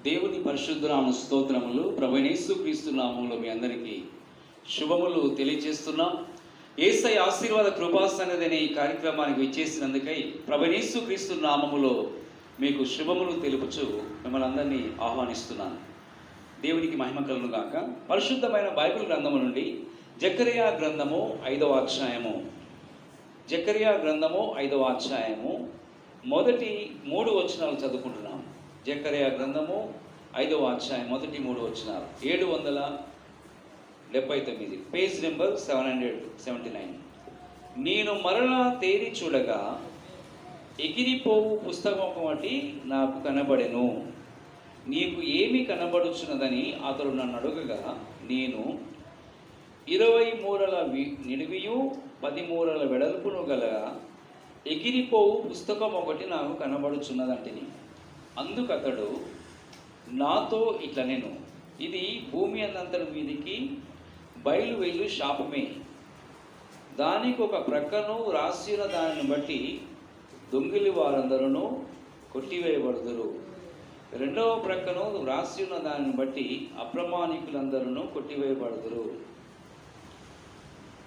దేవుని పరిశుద్ధ నామ స్తోత్రములు. ప్రభువైన యేసుక్రీస్తు నామములో మీ అందరికీ శుభములు తెలియజేస్తున్నాం. యేసయ్య ఆశీర్వాద కృపాసన్నది అనే ఈ కార్యక్రమానికి విచ్చేసినందుకై ప్రభువైన యేసుక్రీస్తు నామములో మీకు శుభములు తెలుపుచు మిమ్మల్ని అందరినీ ఆహ్వానిస్తున్నాను. దేవునికి మహిమ కలుగును గాక. పరిశుద్ధమైన బైబిల్ గ్రంథము నుండి జకర్యా గ్రంథము 5వ అధ్యాయము, జకర్యా గ్రంథము 5వ అధ్యాయము మొదటి 3 వచనాలు చదువుకుంటున్నాం. జకర్యా గ్రంథము 5వ అధ్యాయం మొదటి 3 వచనాలు, 779, పేజ్ నెంబర్ 779. నేను మరలా తేరి చూడగా ఎగిరిపోవు పుస్తకం ఒకటి నాకు కనబడెను. నీకు ఏమి కనబడుచున్నదని అతడు నన్ను అడుగగా, నేను 20 మూరల నిడివియు 10 మూరల వెడల్పును గల ఎగిరిపోవు పుస్తకం ఒకటి నాకు కనబడుచున్నదంటిని. అందుకతడు నాతో ఇట్లా, నేను ఇది భూమి అన్నంతటి మీదికి బయలు వెళ్ళు శాపమే. దానికి ఒక ప్రక్కను రాసిన దానిని బట్టి దొంగిలి వారందరూ కొట్టివేయబడుదురు, రెండవ ప్రక్కను రాసి ఉన్న దానిని బట్టి అప్రమాణికులందరూ కొట్టివేయబడుదురు.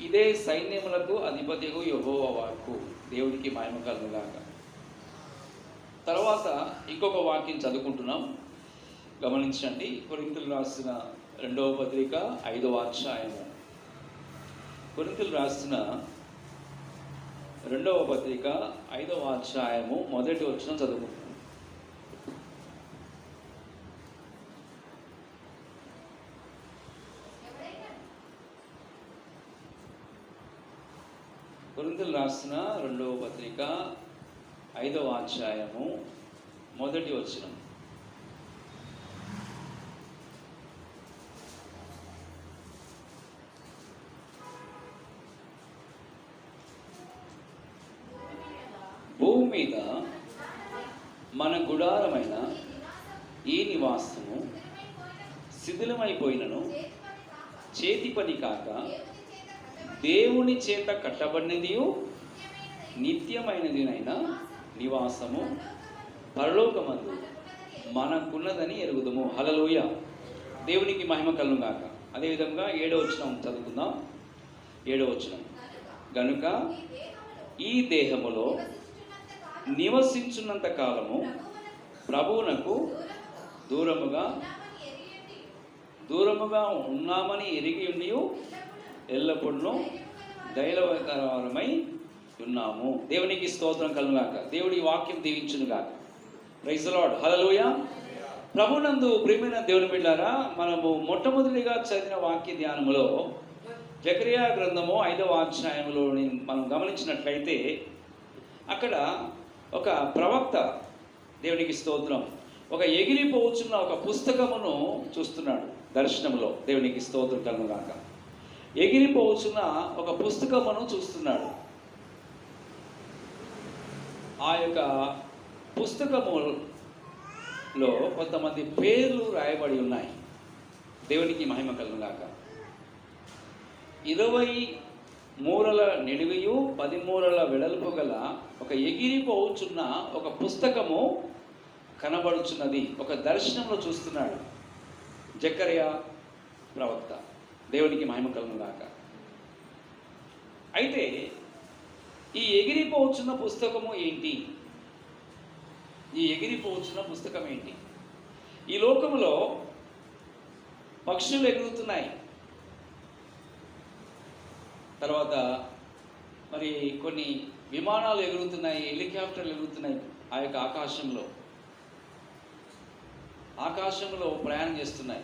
ఇదే సైన్యములకు అధిపతియగు యెహోవా వాక్కు. దేవుడికి మహిమ కలుగుగాక. తర్వాత ఇంకొక వాక్యం చదువుకుంటున్నాం, గమనించండి. కొరింథీయులు రాసిన 2వ పత్రిక 5వ అధ్యాయము, కొరింథీయులు రాసిన 2వ పత్రిక 5వ అధ్యాయము మొదటి వచనం చదువుకుంటున్నాం. కొరింథీయులు రాసిన 2వ పత్రిక 5వ అధ్యాయము మొదటి వచనం. భూమి మీద మన గుడారమైన ఈ నివాసము శిథిలమైపోయినను చేతి పని కాక దేవుని చేత కట్టబడినదియు నిత్యమైనదినైనా నివాసము పరలోకమందు మనకున్నదని ఎరుగుదము. హల్లెలూయా. దేవునికి మహిమ కలుగును గాక. అదేవిధంగా 7వ వచనం చదువుకుందాం. 7వ వచనం, గనుక ఈ దేహములో నివసించున్నంత కాలము ప్రభువునకు దూరముగా ఉన్నామని ఎరిగి ఉండి ఎల్లప్పుడూ ధైర్యకరమై ఉన్నాము. దేవునికి స్తోత్రం కలుగుగాక. దేవుడి వాక్యం దీవించునుగాక. Praise the Lord. హల్లెలూయా. ప్రభునందు ప్రియమైన దేవుని బిడ్డలారా, మనము మొట్టమొదటిగా చదివిన వాక్య ధ్యానములో జకర్యా గ్రంథము 5వ అధ్యాయంలో మనం గమనించినట్లయితే అక్కడ ఒక ప్రవక్త, దేవునికి స్తోత్రం, ఒక ఎగిరిపోవచ్చున్న ఒక పుస్తకమును చూస్తున్నాడు దర్శనంలో. దేవునికి స్తోత్రం కలుగుగాక. ఎగిరిపోవచ్చున్న ఒక పుస్తకమును చూస్తున్నాడు. ఆ యొక్క పుస్తకములో కొంతమంది పేర్లు రాయబడి ఉన్నాయి. దేవునికి మహిమ కలుగుగాక. 20 మూరల నిడివియు 10 మూరల వెడల్పు గల ఒక ఎగిరిపోవచ్చున్న ఒక పుస్తకము కనబడుచున్నది. ఒక దర్శనంలో చూస్తున్నాడు జకర్యా ప్రవక్త. దేవునికి మహిమ కలుగుగాక. అయితే ఈ ఎగిరిపోవచ్చున్న పుస్తకము ఏంటి? ఈ ఎగిరిపోవచ్చున్న పుస్తకం ఏంటి? ఈ లోకములో పక్షులు ఎగురుతున్నాయి, తర్వాత మరి కొన్ని విమానాలు ఎగురుతున్నాయి, హెలికాప్టర్లు ఎగురుతున్నాయి. ఆ యొక్క ఆకాశంలో ప్రయాణం చేస్తున్నాయి.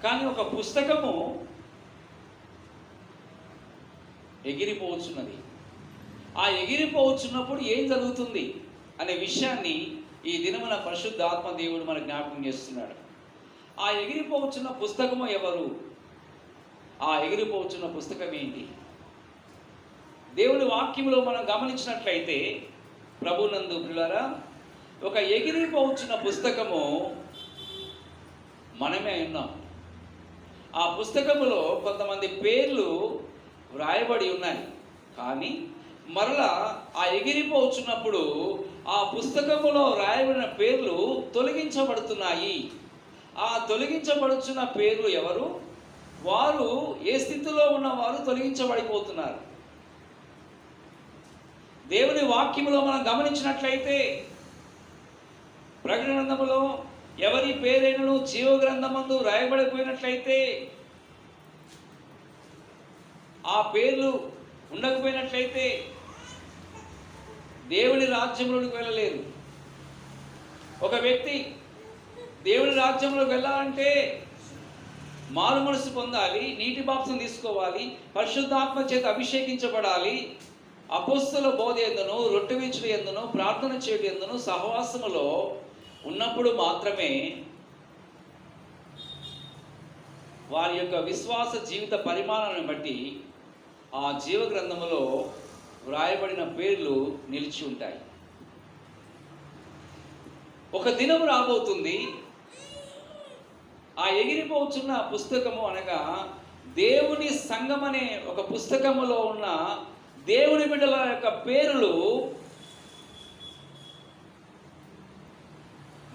కానీ ఒక పుస్తకము ఎగిరిపోవచ్చున్నది. ఆ ఎగిరిపోవచ్చున్నప్పుడు ఏం జరుగుతుంది అనే విషయాన్ని ఈ దినమున పరిశుద్ధ ఆత్మ దేవుడు మనకు జ్ఞాపకం చేస్తున్నాడు. ఆ ఎగిరిపోవచ్చున్న పుస్తకము ఎవరు? ఆ ఎగిరిపోవచ్చున్న పుస్తకం ఏంటి? దేవుని వాక్యములో మనం గమనించినట్లయితే ప్రభునందు ప్రియులారా, ఒక ఎగిరిపోవచ్చున్న పుస్తకము మనమే ఉన్నాం. ఆ పుస్తకములో కొంతమంది పేర్లు వ్రాయబడి ఉన్నాయి. కానీ మరలా ఆ ఎగిరిపోవచ్చున్నప్పుడు ఆ పుస్తకములో రాయబడిన పేర్లు తొలగించబడుతున్నాయి ఆ తొలగించబడుచున్న పేర్లు ఎవరు? వారు ఏ స్థితిలో ఉన్నవారు తొలగించబడిపోతున్నారు. దేవుని వాక్యములో మనం గమనించినట్లయితే ప్రకటన గ్రంథములో ఎవరి పేరైనను జీవ గ్రంథమందు రాయబడిపోయినట్లయితే, ఆ పేర్లు ఉండకపోయినట్లయితే దేవుని రాజ్యంలోకి వెళ్ళలేరు. ఒక వ్యక్తి దేవుని రాజ్యంలోకి వెళ్ళాలంటే మారు మనసు పొందాలి, నీటి బాప్సం తీసుకోవాలి, పరిశుద్ధాత్మ చేత అభిషేకించబడాలి, అపోస్తల బోధ యందును, రొట్టె విరుచుట యందును, ప్రార్థన చేయడం యందును సహవాసములో ఉన్నప్పుడు మాత్రమే వారి యొక్క విశ్వాస జీవిత పరిమాణాన్ని బట్టి ఆ జీవ గ్రంథములో వ్రాయబడిన పేర్లు నిలిచి ఉంటాయి. ఒక దినం రాబోతుంది, ఆ ఎగిరిపోతున్న పుస్తకము అనగా దేవుని సంఘం అనే ఒక పుస్తకములో ఉన్న దేవుని బిడ్డల యొక్క పేర్లు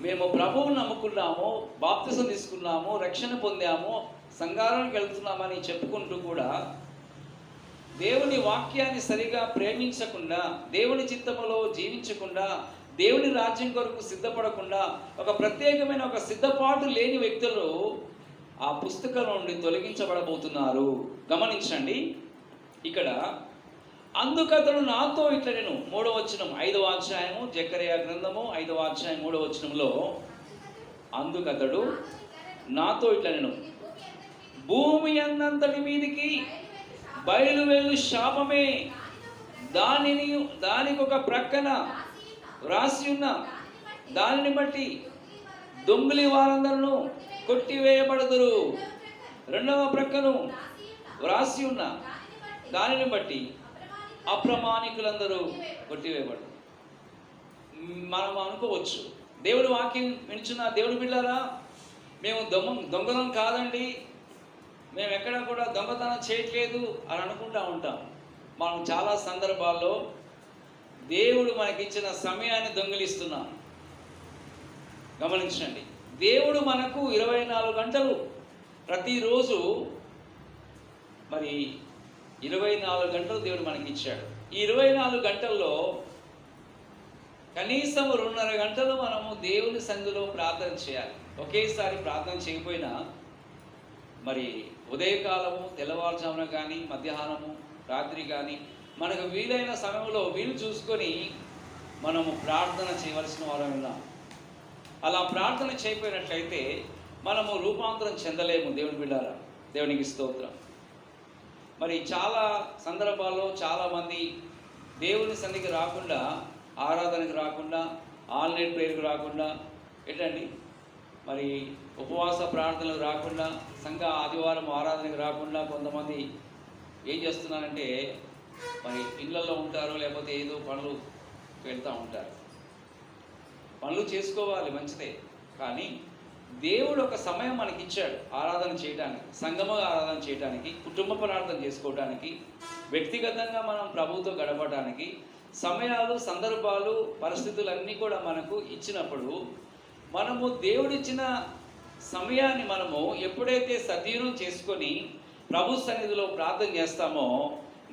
మేము ప్రభువుని నమ్ముకున్నాము, బాప్తిసం తీసుకున్నాము, రక్షణ పొందాము, సంఘానికి వెళ్తున్నామని చెప్పుకుంటూ కూడా దేవుని వాక్యాన్ని సరిగా ప్రేమించకుండా, దేవుని చిత్తములో జీవించకుండా, దేవుని రాజ్యం కొరకు సిద్ధపడకుండా, ఒక ప్రత్యేకమైన ఒక సిద్ధపాటు లేని వ్యక్తులు ఆ పుస్తకం నుండి తొలగించబడబోతున్నారు. గమనించండి, ఇక్కడ అందుకతడు నాతో ఇట్లా నేను 3వ వచనం 5వ అధ్యాయము జకర్యా గ్రంథము 5వ అధ్యాయం 3వ వచనంలో, అందుకతడు నాతో ఇట్లా నేను భూమి అన్నంతటి మీదికి బయలువెళ్ళు శాపమే, దానికి ఒక ప్రక్కన రాసి ఉన్న దానిని బట్టి దొంగలి వారందరూ కొట్టివేయబడదురు, రెండవ ప్రక్కను వ్రాసి ఉన్న దానిని బట్టి అప్రమాణికులందరూ కొట్టివేయబడరు. మనం అనుకోవచ్చు, దేవుడి వాక్యం వింటున్న దేవుడి బిడ్డలారా, మేము దొంగలం కాదండి, మేము ఎక్కడ కూడా దొంగతనం చేయట్లేదు అని అనుకుంటూ ఉంటాం. మనం చాలా సందర్భాల్లో దేవుడు మనకిచ్చిన సమయాన్ని దొంగిలిస్తున్నాం. గమనించండి, దేవుడు మనకు 24 గంటలు ప్రతిరోజు, మరి 24 గంటలు దేవుడు మనకి ఇచ్చాడు. ఈ 24 గంటల్లో కనీసం 2.5 గంటలు మనము దేవుని సన్నిధిలో ప్రార్థన చేయాలి. ఒకేసారి ప్రార్థన చేయకపోయినా మరి ఉదయకాలము, తెల్లవారుజామున కానీ, మధ్యాహ్నము, రాత్రి కానీ మనకు వీలైన సమయంలో వీలు చూసుకొని మనము ప్రార్థన చేయవలసిన వారం ఉన్నాం. అలా ప్రార్థన చేయకపోయినట్లయితే మనము రూపాంతరం చెందలేము. దేవుని బిడ్డారా, దేవునికి స్తోత్రం. మరి చాలా సందర్భాల్లో చాలామంది దేవుని సన్నిధికి రాకుండా, ఆరాధనకు రాకుండా, ఆన్లైన్ ప్రేయర్కి రాకుండా, ఏంటండి మరి ఉపవాస ప్రార్థనలకు రాకుండా, సంఘ ఆదివారం ఆరాధనకు రాకుండా కొంతమంది ఏం చేస్తున్నారంటే మరి ఇళ్ళల్లో ఉంటారు, లేకపోతే ఏదో పనులు వెళ్తూ ఉంటారు. పనులు చేసుకోవాలి, మంచిదే, కానీ దేవుడు ఒక సమయం మనకి ఇచ్చాడు ఆరాధన చేయడానికి, సంఘముగా ఆరాధన చేయడానికి, కుటుంబ ప్రార్థన చేసుకోవడానికి, వ్యక్తిగతంగా మనం ప్రభువుతో గడపడానికి సమయాలు, సందర్భాలు, పరిస్థితులన్నీ కూడా మనకు ఇచ్చినప్పుడు మనము దేవుడిచ్చిన సమయాన్ని మనము ఎప్పుడైతే సద్వినియోగం చేసుకొని ప్రభు సన్నిధిలో ప్రార్థన చేస్తామో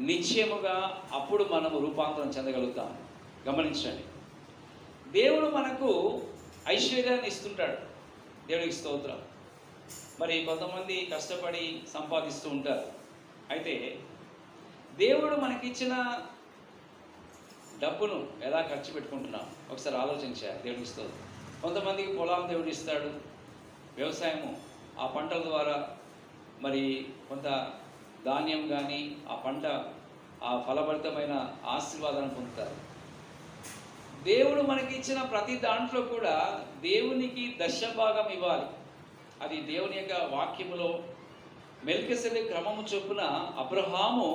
నిశ్చయముగా అప్పుడు మనము రూపాంతరం చెందగలుగుతాం. గమనించండి, దేవుడు మనకు ఐశ్వర్యాన్ని ఇస్తుంటాడు. దేవునికి స్తోత్రం. మరి కొంతమంది కష్టపడి సంపాదిస్తూ ఉంటారు. అయితే దేవుడు మనకిచ్చిన డబ్బును ఎలా ఖర్చు పెట్టుకుంటున్నాం ఒకసారి ఆలోచించాలి. దేవునికి స్తోత్రం. కొంతమందికి పొలాలు దేవుడు ఇస్తాడు, వ్యవసాయము, ఆ పంటల ద్వారా మరి కొంత ధాన్యం కానీ ఆ పంట, ఆ ఫలభరితమైన ఆశీర్వాదాన్ని పొందుతారు. దేవుడు మనకి ఇచ్చిన ప్రతి దాంట్లో కూడా దేవునికి దశభాగం ఇవ్వాలి. అది దేవుని యొక్క వాక్యములో మెల్కిసెదెకు క్రమము చొప్పున అబ్రహాము,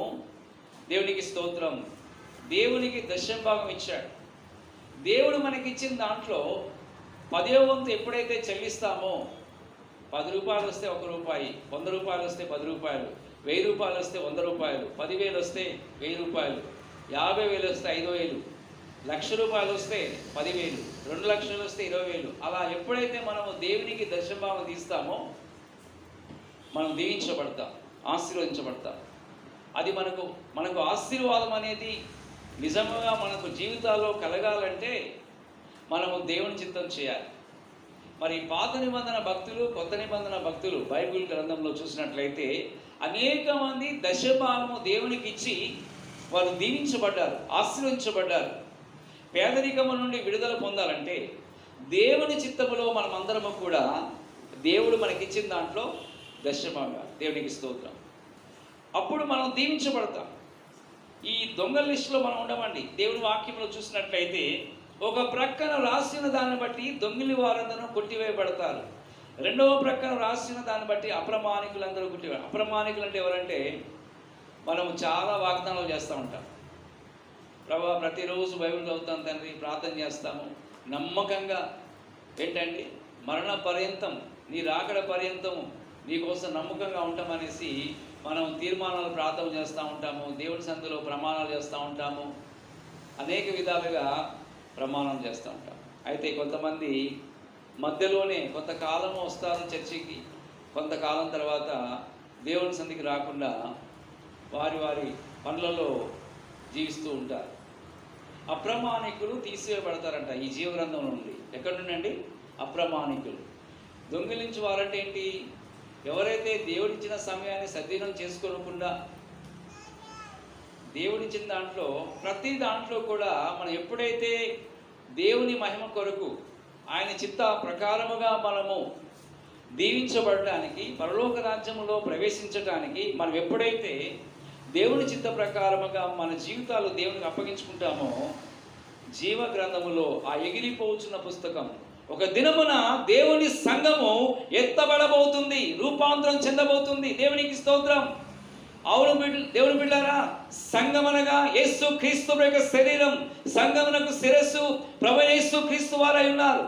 దేవునికి స్తోత్రం, దేవునికి దశభాగం ఇచ్చాడు. దేవుడు మనకి ఇచ్చిన దాంట్లో 10వ వంతు ఎప్పుడైతే చెల్లిస్తామో, 10 రూపాయలు వస్తే 1 రూపాయి, 100 రూపాయలు వస్తే 10 రూపాయలు, 1000 రూపాయలు వస్తే 100 రూపాయలు, 10,000 వస్తే 1000 రూపాయలు, 50,000 వస్తే 5,000, రూపాయలు వస్తే 10,000, 2,00,000 వస్తే 20,000. అలా ఎప్పుడైతే మనము దేవునికి దశభాగం తీస్తామో మనం దీవించబడతాం, ఆశీర్వదించబడతాం. అది మనకు ఆశీర్వాదం అనేది నిజంగా మనకు జీవితాల్లో కలగాలంటే మనము దేవుని చిత్తం చేయాలి. మరి పాత నిబంధన భక్తులు, కొత్త నిబంధన భక్తులు బైబిల్ గ్రంథంలో చూసినట్లయితే అనేక మంది దశభాగము దేవునికి ఇచ్చి వారు దీవించబడ్డారు, ఆశీర్వదించబడ్డారు. పేదరికము నుండి విడుదల పొందాలంటే దేవుని చిత్తములో మనమందరము కూడా దేవుడు మనకిచ్చిన దాంట్లో దశభాగం, దేవునికి స్తోత్రం. అప్పుడు మనం దీవించబడతాం. ఈ దొంగల లిస్టులో మనం ఉండమండి. దేవుని వాక్యంలో చూసినట్లయితే ఒక ప్రక్కన రాసిన దాన్ని బట్టి దొంగిలి వారందరూ కొట్టివేయబడతారు, రెండవ ప్రక్కన రాసిన దాన్ని బట్టి అప్రమాణికులందరూ కొట్టివేయ. అప్రమాణికులు అంటే ఎవరంటే మనం చాలా వాగ్దానాలు చేస్తూ ఉంటాం. ప్రభా ప్రతిరోజు బైబిల్ చదువుతాం తండ్రి, ప్రార్థన చేస్తాము, నమ్మకంగా ఏంటండి మరణ పర్యంతం, నీ రాకడ పర్యంతము నీకోసం నమ్మకంగా ఉంటామనేసి మనం తీర్మానాలు ప్రార్థన చేస్తూ ఉంటాము, దేవుని సందులో ప్రమాణాలు చేస్తూ ఉంటాము, అనేక విధాలుగా ప్రమాణం చేస్తూ ఉంటాం. అయితే కొంతమంది మధ్యలోనే కొంతకాలం వస్తారు చర్చికి, కొంతకాలం తర్వాత దేవుని సంధికి రాకుండా వారి వారి పనులలో జీవిస్తూ ఉంటారు. అప్రమాణికులు తీసివేయబడతారంట ఈ జీవగ్రంథం నుండి. ఎక్కడి నుండి అండి? అప్రమాణికులు. దొంగిలించి వారంటే ఏంటి? ఎవరైతే దేవుడిచ్చిన సమయాన్ని సద్వినియోగం చేసుకోకుండా, దేవుడిచ్చిన దాంట్లో ప్రతి దాంట్లో కూడా మనం ఎప్పుడైతే దేవుని మహిమ కొరకు ఆయన చిత్త ప్రకారముగా మనము దీవించబడటానికి, పరలోక రాజ్యములో ప్రవేశించడానికి మనం ఎప్పుడైతే దేవుని చిత్త ప్రకారముగా మన జీవితాలు దేవునికి అప్పగించుకుంటామో, జీవ గ్రంథములో ఆ ఎగిరిపోతున్న పుస్తకం ఒక దినమున దేవుని సంఘము ఎత్తబడబోతుంది, రూపాంతరం చెందబోతుంది. దేవునికి స్తోత్రం. అవును దేవుని బిడ్డారా, సంఘమనగా యేసు క్రీస్తు యొక్క శరీరం, సంఘమునకు శిరస్సు ప్రభువైన యేసు క్రీస్తు వారై ఉన్నారు.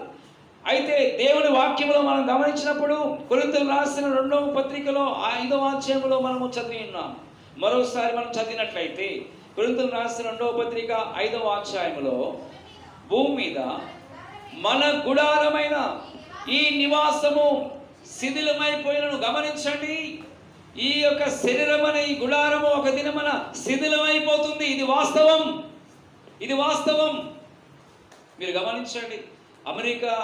అయితే దేవుని వాక్యంలో మనం గమనించినప్పుడు కొరింథీయులకు రాసిన 2వ పత్రికలో 5వ అధ్యాయంలో మనము చదివి ఉన్నాం. మరోసారి మనం చదివినట్లయితే కొరింథీయులకు రాసిన 2వ పత్రిక 5వ అధ్యాయంలో భూమి మీద మన గుడారమైన ఈ నివాసము శిథిలమైపోయినను గమనించండి. ఈ యొక్క శరీరం అనే ఈ గుడారము ఒక దినమన శిథిలమైపోతుంది. ఇది వాస్తవం, ఇది వాస్తవం. మీరు గమనించండి. అమెరికా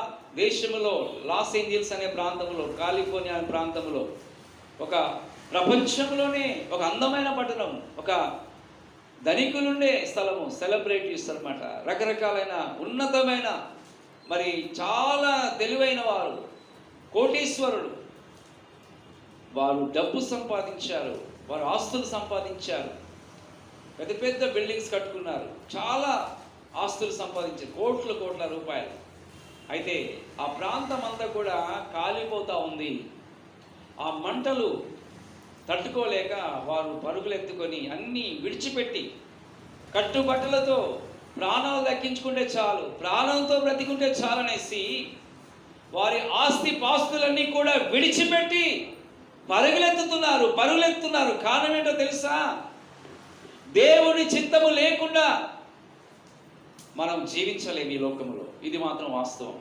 దేశంలో లాస్ ఏంజల్స్ అనే ప్రాంతంలో, కాలిఫోర్నియా అనే ప్రాంతంలో ఒక ప్రపంచంలోనే ఒక అందమైన పట్టణం, ఒక ధనికులుండే స్థలము, సెలబ్రిటీస్ అన్నమాట, రకరకాలైన ఉన్నతమైన, మరి చాలా తెలివైన వారు, కోటీశ్వరులు, వారు డబ్బు సంపాదించారు, వారు ఆస్తులు సంపాదించారు, పెద్ద పెద్ద బిల్డింగ్స్ కట్టుకున్నారు, చాలా ఆస్తులు సంపాదించారు, కోట్ల రూపాయలు. అయితే ఆ ప్రాంతం అంతా కూడా కాలిపోతూ ఉంది. ఆ మంటలు తట్టుకోలేక వారు పరుగులెత్తుకొని అన్నీ విడిచిపెట్టి కట్టుబట్టలతో ప్రాణాలు దక్కించుకుంటే చాలు, ప్రాణంతో బ్రతికుంటే చాలనేసి వారి ఆస్తి పాస్తులన్నీ కూడా విడిచిపెట్టి పరుగులెత్తుతున్నారు. కారణం ఏంటో తెలుసా? దేవుని చిత్తము లేకుండా మనం జీవించలేము ఈ లోకములో. ఇది మాత్రం వాస్తవం.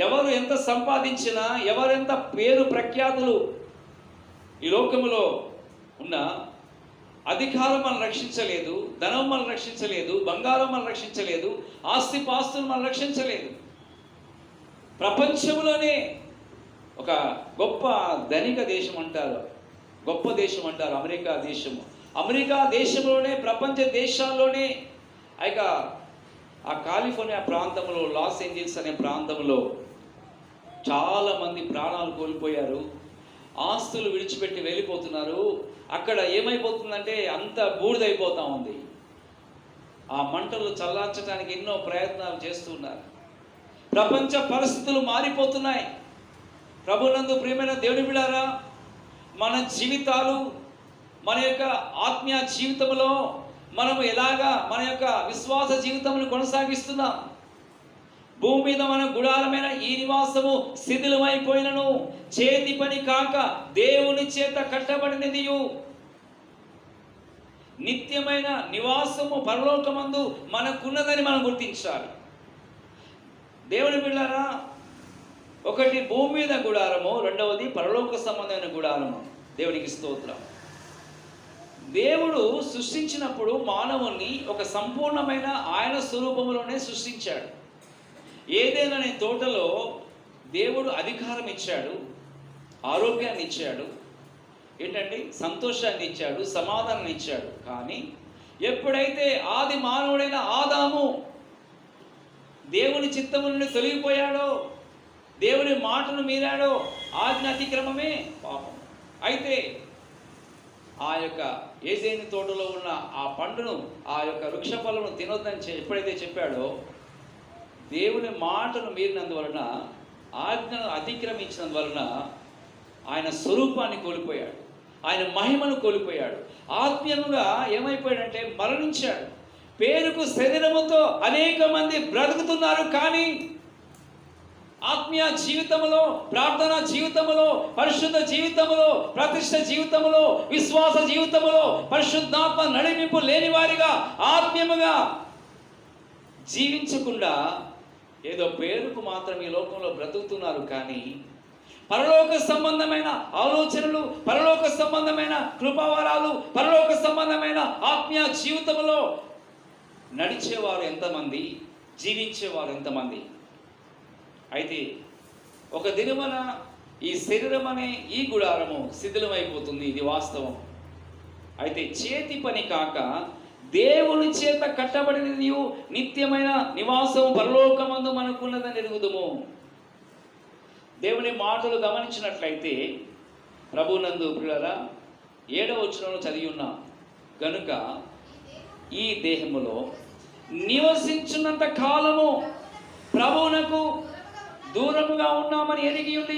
ఎవరు ఎంత సంపాదించినా, ఎవరెంత పేరు ప్రఖ్యాతులు ఈ లోకములో ఉన్నా, అధికారం మనం రక్షించలేదు, ధనం మనం రక్షించలేదు, బంగారం మనం రక్షించలేదు, ఆస్తి పాస్తులు మనం రక్షించలేదు. ప్రపంచంలోనే ఒక గొప్ప ధనిక దేశం అంటారు, గొప్ప దేశం అంటారు అమెరికా దేశము. అమెరికా దేశంలోనే, ప్రపంచ దేశాల్లోనే ఆ కాలిఫోర్నియా ప్రాంతంలో, లాస్ ఏంజల్స్ అనే ప్రాంతంలో చాలామంది ప్రాణాలు కోల్పోయారు, ఆస్తులు విడిచిపెట్టి వెళ్ళిపోతున్నారు. అక్కడ ఏమైపోతుందంటే అంత బూడిదైపోతూ ఉంది. ఆ మంటలు చల్లార్చడానికి ఎన్నో ప్రయత్నాలు చేస్తున్నారు. ప్రపంచ పరిస్థితులు మారిపోతున్నాయి. ప్రభునందు ప్రియమైన దేవుని బిడ్డలారా, మన జీవితాలు, మన యొక్క ఆత్మీయ జీవితంలో మనము ఎలాగా మన యొక్క విశ్వాస జీవితమును కొనసాగిస్తున్నాం? భూమి మీద మన గుడారమైన ఈ నివాసము శిథిలమైపోయినను చేతి పని కాక దేవుని చేత కట్టబడినదియు. నిత్యమైన నివాసము పరలోకమందు మనకున్నదని మనం గుర్తించాలి. దేవుని బిడ్డలారా, ఒకటి భూమి మీద గుడారము, రెండవది పరలోక సంబంధమైన గుడారము. దేవునికి స్తోత్రం. దేవుడు సృష్టించినప్పుడు మానవుణ్ణి ఒక సంపూర్ణమైన ఆయన స్వరూపంలోనే సృష్టించాడు. ఏదైనా తోటలో దేవుడు అధికారం ఇచ్చాడు, ఆరోగ్యాన్ని ఇచ్చాడు, ఏంటంటే సంతోషాన్ని ఇచ్చాడు, సమాధానాన్ని ఇచ్చాడు. కానీ ఎప్పుడైతే ఆది మానవుడైన ఆదాము దేవుని చిత్తము నుండి తొలగిపోయాడో, దేవుని మాటను మీరాడో, ఆజ్ఞ అతిక్రమమే పాపం. అయితే ఆ యొక్క ఏదేని తోటలో ఉన్న ఆ పండును, ఆ యొక్క వృక్ష ఫలమును తినొద్దని ఎప్పుడైతే చెప్పాడో, దేవుని మాటను మీరినందువలన, ఆజ్ఞను అతిక్రమించినందువలన ఆయన స్వరూపాన్ని కోల్పోయాడు, ఆయన మహిమను కోల్పోయాడు. ఆత్మీయంగా ఏమైపోయాడంటే మరణించాడు. పేరుకు శరీరముతో అనేక మంది బ్రతుకుతున్నారు, కానీ ఆత్మీయ జీవితంలో, ప్రార్థన జీవితంలో, పరిశుద్ధ జీవితంలో, ప్రతిష్ఠ జీవితంలో, విశ్వాస జీవితంలో పరిశుద్ధాత్మ నడిపింపు లేని వారిగా ఆత్మీయముగా జీవించకుండా ఏదో పేరుకు మాత్రం ఈ లోకంలో బ్రతుకుతున్నారు. కానీ పరలోక సంబంధమైన ఆలోచనలు, పరలోక సంబంధమైన కృపావరాలు, పరలోక సంబంధమైన ఆత్మీయ జీవితంలో నడిచేవారు ఎంతమంది, జీవించేవారు ఎంతమంది? అయితే ఒక దినమున ఈ శరీరం అనే ఈ గుడారము శిథిలమైపోతుంది, ఇది వాస్తవం. అయితే చేతి పని కాక దేవుని చేత కట్టబడినది నిత్యమైన నివాసం పరలోకమందు మనకున్నదని ఎరుగుదుము. దేవుని మాటలు గమనించినట్లయితే ప్రభునందు ప్రియులారా 7వ వచనంలో చదివి ఉన్నాం. గనుక ఈ దేహములో నివసించున్నంత కాలము ప్రభువునకు దూరముగా ఉన్నామని ఎరిగి ఉండి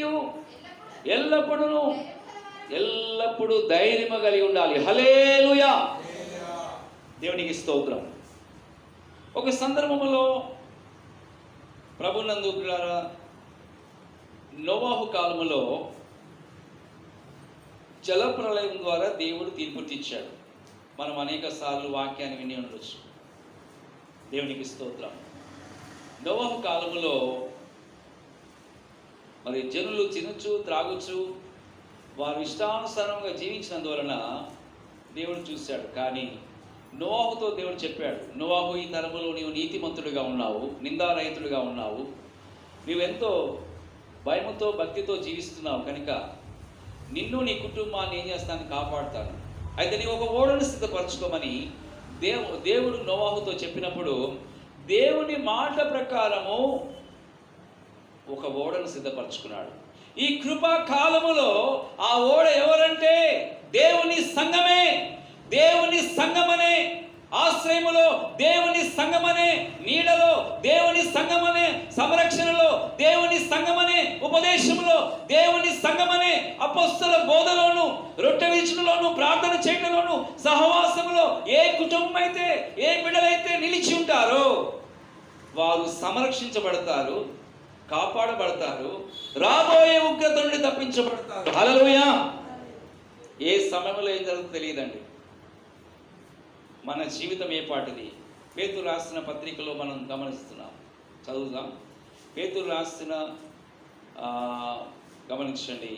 ఎల్లప్పుడూ ధైర్యము కలిగి ఉండాలి. హల్లెలూయా, దేవునికి స్తోత్రం. ఒక సందర్భంలో ప్రభునందు ప్రియులారా, నోవాహు కాలములో జలప్రలయం ద్వారా దేవుడు తీర్పు తీర్చాడు. మనం అనేక సార్లు వాక్యాన్ని విని ఉండొచ్చు. దేవునికి స్తోత్రం. నోవాహు కాలములో మరి జనులు తినచ్చు, త్రాగొచ్చు, వారు ఇష్టానుసారంగా జీవించినందువలన దేవుడు చూశాడు. కానీ నోవాహుతో దేవుడు చెప్పాడు, నోవాహు, ఈ తరములో నీవు నీతిమంతుడిగా ఉన్నావు, నిందారహితుడిగా ఉన్నావు, నీవెంతో భయముతో భక్తితో జీవిస్తున్నావు, కనుక నిన్ను నీ కుటుంబాన్ని ఏం చేస్తాను, కాపాడుతాను. అయితే నీవు ఒక ఓడను సిద్ధపరచుకోమని దేవుడు నోవాహుతో చెప్పినప్పుడు దేవుని మాట ప్రకారము ఒక ఓడను సిద్ధపరచుకున్నాడు. ఈ కృపా కాలములో ఆ ఓడ ఎవరంటే దేవుని సంఘమే. దేవుని సంఘమనే ఆశ్రయములో, దేవుని సంఘమనే నీడలో, దేవుని సంఘమనే సంరక్షణలో, దేవుని సంఘమనే ఉపదేశంలో, దేవుని సంఘమనే అపొస్తల బోధలోను, రొట్టె విరుచులోను, ప్రార్థన చేయడంలోను, సహవాసములో ఏ కుటుంబం అయితే, ఏ బిడ్డలైతే నిలిచి ఉంటారో వారు సంరక్షించబడతారు, కాపాడబడతారు, రాబోయే ఉగ్రత నుండి తప్పించబడతారు. హల్లెలూయా. ఏ సమయంలో ఏం జరుగుతుందో తెలియదండి. మన జీవితం ఏ పాటిది? పేతురు రాసిన పత్రికలో మనం గమనిస్తున్నాం, చదువుదాం. పేతురు రాసిన గమనించండి,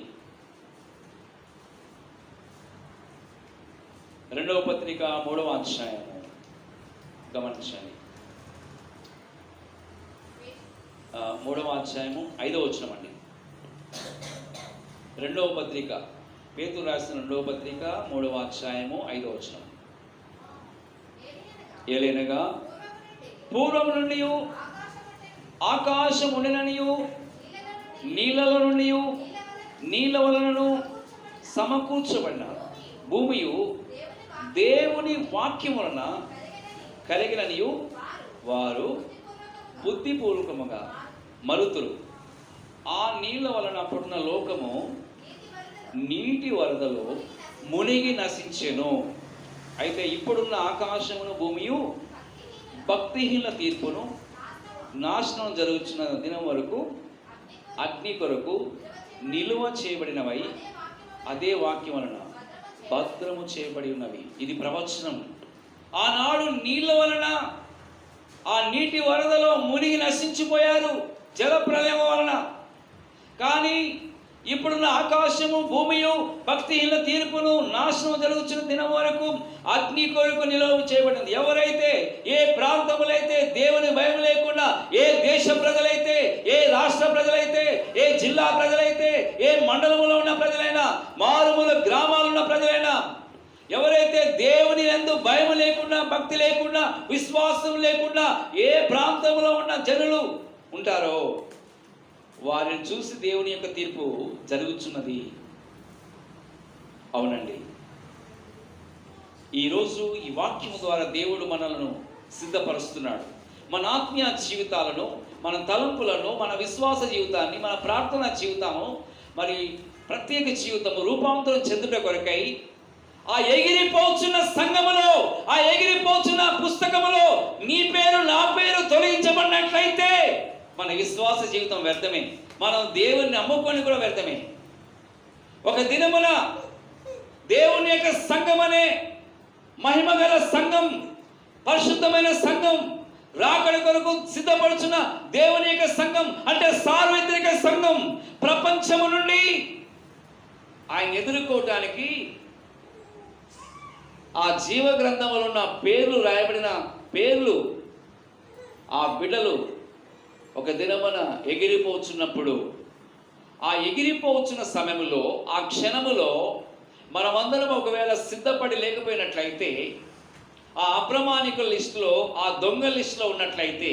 2వ పత్రిక 3వ అధ్యాయము గమనించండి. 3వ అధ్యాయము 5వ వచనం అండి. 2వ పత్రిక, పేతురు రాసిన 2వ పత్రిక 3వ అధ్యాయము 5వ వచనం. ఏలైనగా పూర్వము నుండి ఆకాశం ఉండిననియు, నీళ్ళలో నుండి నీళ్ళ వలనను సమకూర్చబడిన భూమియు దేవుని వాక్యం వలన కలిగిననియు వారు బుద్ధిపూర్వకముగా మరుతురు. ఆ నీళ్ళ వలన పుట్టిన లోకము నీటి వరదలో మునిగి నశించెను. అయితే ఇప్పుడున్న ఆకాశమును భూమియు భక్తిహీన తీర్పును నాశనం జరుగుతున్న దినం వరకు అగ్ని కొరకు నిలువ చేయబడినవై అదే వాక్యం వలన భద్రము చేయబడి ఉన్నవి. ఇది ప్రవచనం. ఆనాడు నీళ్ళ వలన ఆ నీటి వరదలో మునిగి నశించిపోయారు జలప్రలయం వలన. కానీ ఇప్పుడున్న ఆకాశము భూమియు భక్తిహీన తీర్పును నాశనం జరుగుతున్న దినం వరకు అగ్ని కొరకు నిలువ చేయబడింది. ఎవరైతే, ఏ ప్రాంతములైతే దేవుని భయం లేకుండా, ఏ దేశ ప్రజలైతే, ఏ రాష్ట్ర ప్రజలైతే, ఏ జిల్లా ప్రజలైతే, ఏ మండలంలో ఉన్న ప్రజలైనా, మారుమూల గ్రామాల్లో ఉన్న ప్రజలైనా, ఎవరైతే దేవుని యందు భయం లేకుండా, భక్తి లేకుండా, విశ్వాసం లేకుండా ఏ ప్రాంతంలో ఉన్న జనులు ఉంటారో వారిని చూసి దేవుని యొక్క తీర్పు జరుగుతున్నది. అవునండి, ఈరోజు ఈ వాక్యము ద్వారా దేవుడు మనలను సిద్ధపరుస్తున్నాడు. మన ఆత్మీయ జీవితాలను, మన తలంపులను, మన విశ్వాస జీవితాన్ని, మన ప్రార్థన జీవితము, మరి ప్రత్యేక జీవితము రూపాంతరం చెందుట కొరకై ఆ ఎగిరిపోచున్న సంఘములో, ఆ ఎగిరిపోచున్న పుస్తకములో నీ పేరు, నా పేరు తొలగించబడినట్లయితే మన విశ్వాస జీవితం వ్యర్థమే. మనం దేవుణ్ణి నమ్ముకొని కూడా వ్యర్థమే. ఒక దినమున దేవుని యొక్క సంఘం అనే మహిమగల సంఘం, పరిశుద్ధమైన సంఘం, రాకడ కొరకు సిద్ధపడుచున్న దేవుని యొక్క సంఘం అంటే సార్వత్రిక సంఘం ప్రపంచము నుండి ఆయన ఎదుర్కోవటానికి ఆ జీవ గ్రంథంలో ఉన్న పేర్లు, రాయబడిన పేర్లు, ఆ బిడ్డలు ఒక దినమున ఎగిరిపోచున్నప్పుడు, ఆ ఎగిరిపోచున్న సమయంలో, ఆ క్షణములో మనమందరం ఒకవేళ సిద్ధపడి లేకపోయినట్లయితే, ఆ అప్రమాణికుల లిస్టులో, ఆ దొంగ లిస్టులో ఉన్నట్లయితే,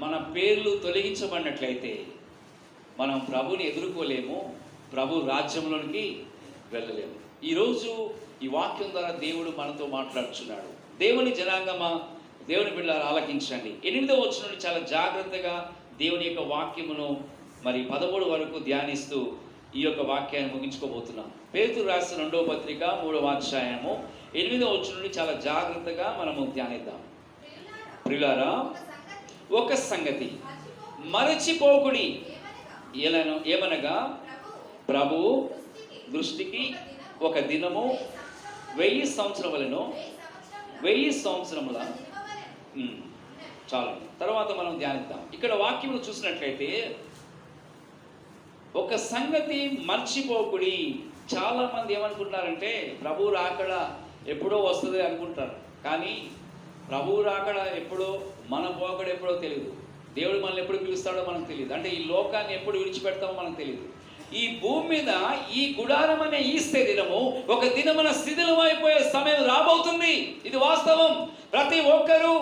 మన పేర్లు తొలగించబడినట్లయితే మనం ప్రభుని ఎదుర్కోలేము, ప్రభు రాజ్యంలోనికి వెళ్ళలేము. ఈరోజు ఈ వాక్యం ద్వారా దేవుడు మనతో మాట్లాడుచున్నాడు. దేవుని జనాంగమా, దేవుని బిడ్డలారా ఆలకించండి. 8వ వచనం నుండి చాలా జాగ్రత్తగా దేవుని యొక్క వాక్యమును మరి 13 వరకు ధ్యానిస్తూ ఈ యొక్క వాక్యాన్ని ముగించుకోబోతున్నాం. పేతురు రాసిన 2వ పత్రిక 3వ అధ్యాయము 8వ వచనం నుండి చాలా జాగ్రత్తగా మనము ధ్యానిద్దాం. ప్రియులారా, ఒక సంగతి మరచిపోకుడి, ఏమనగా ప్రభు దృష్టికి ఒక దినము 1000 సంవత్సరములను 1000 సంవత్సరముల చాలు. తర్వాత మనం ధ్యానిద్దాం. ఇక్కడ వాక్యమును చూసినట్లయితే ఒక సంగతి మర్చిపోకుడి. చాలా మంది ఏమనుకుంటారంటే ప్రభు రాకడ ఎప్పుడో వస్తుంది అనుకుంటారు. కానీ ప్రభు రాకడ ఎప్పుడో, మన పోకడ ఎప్పుడో తెలియదు. దేవుడు మనల్ని ఎప్పుడు పిలుస్తాడో మనకు తెలియదు. అంటే ఈ లోకాన్ని ఎప్పుడు విడిచిపెడతామో మనకు తెలియదు. ఈ భూమి మీద ఈ గుడారం అనే ఈ శరీరము ఒక దినమున శిథిలమైపోయే సమయం రాబోతుంది. ఇది వాస్తవం. ప్రతి ఒక్కరూ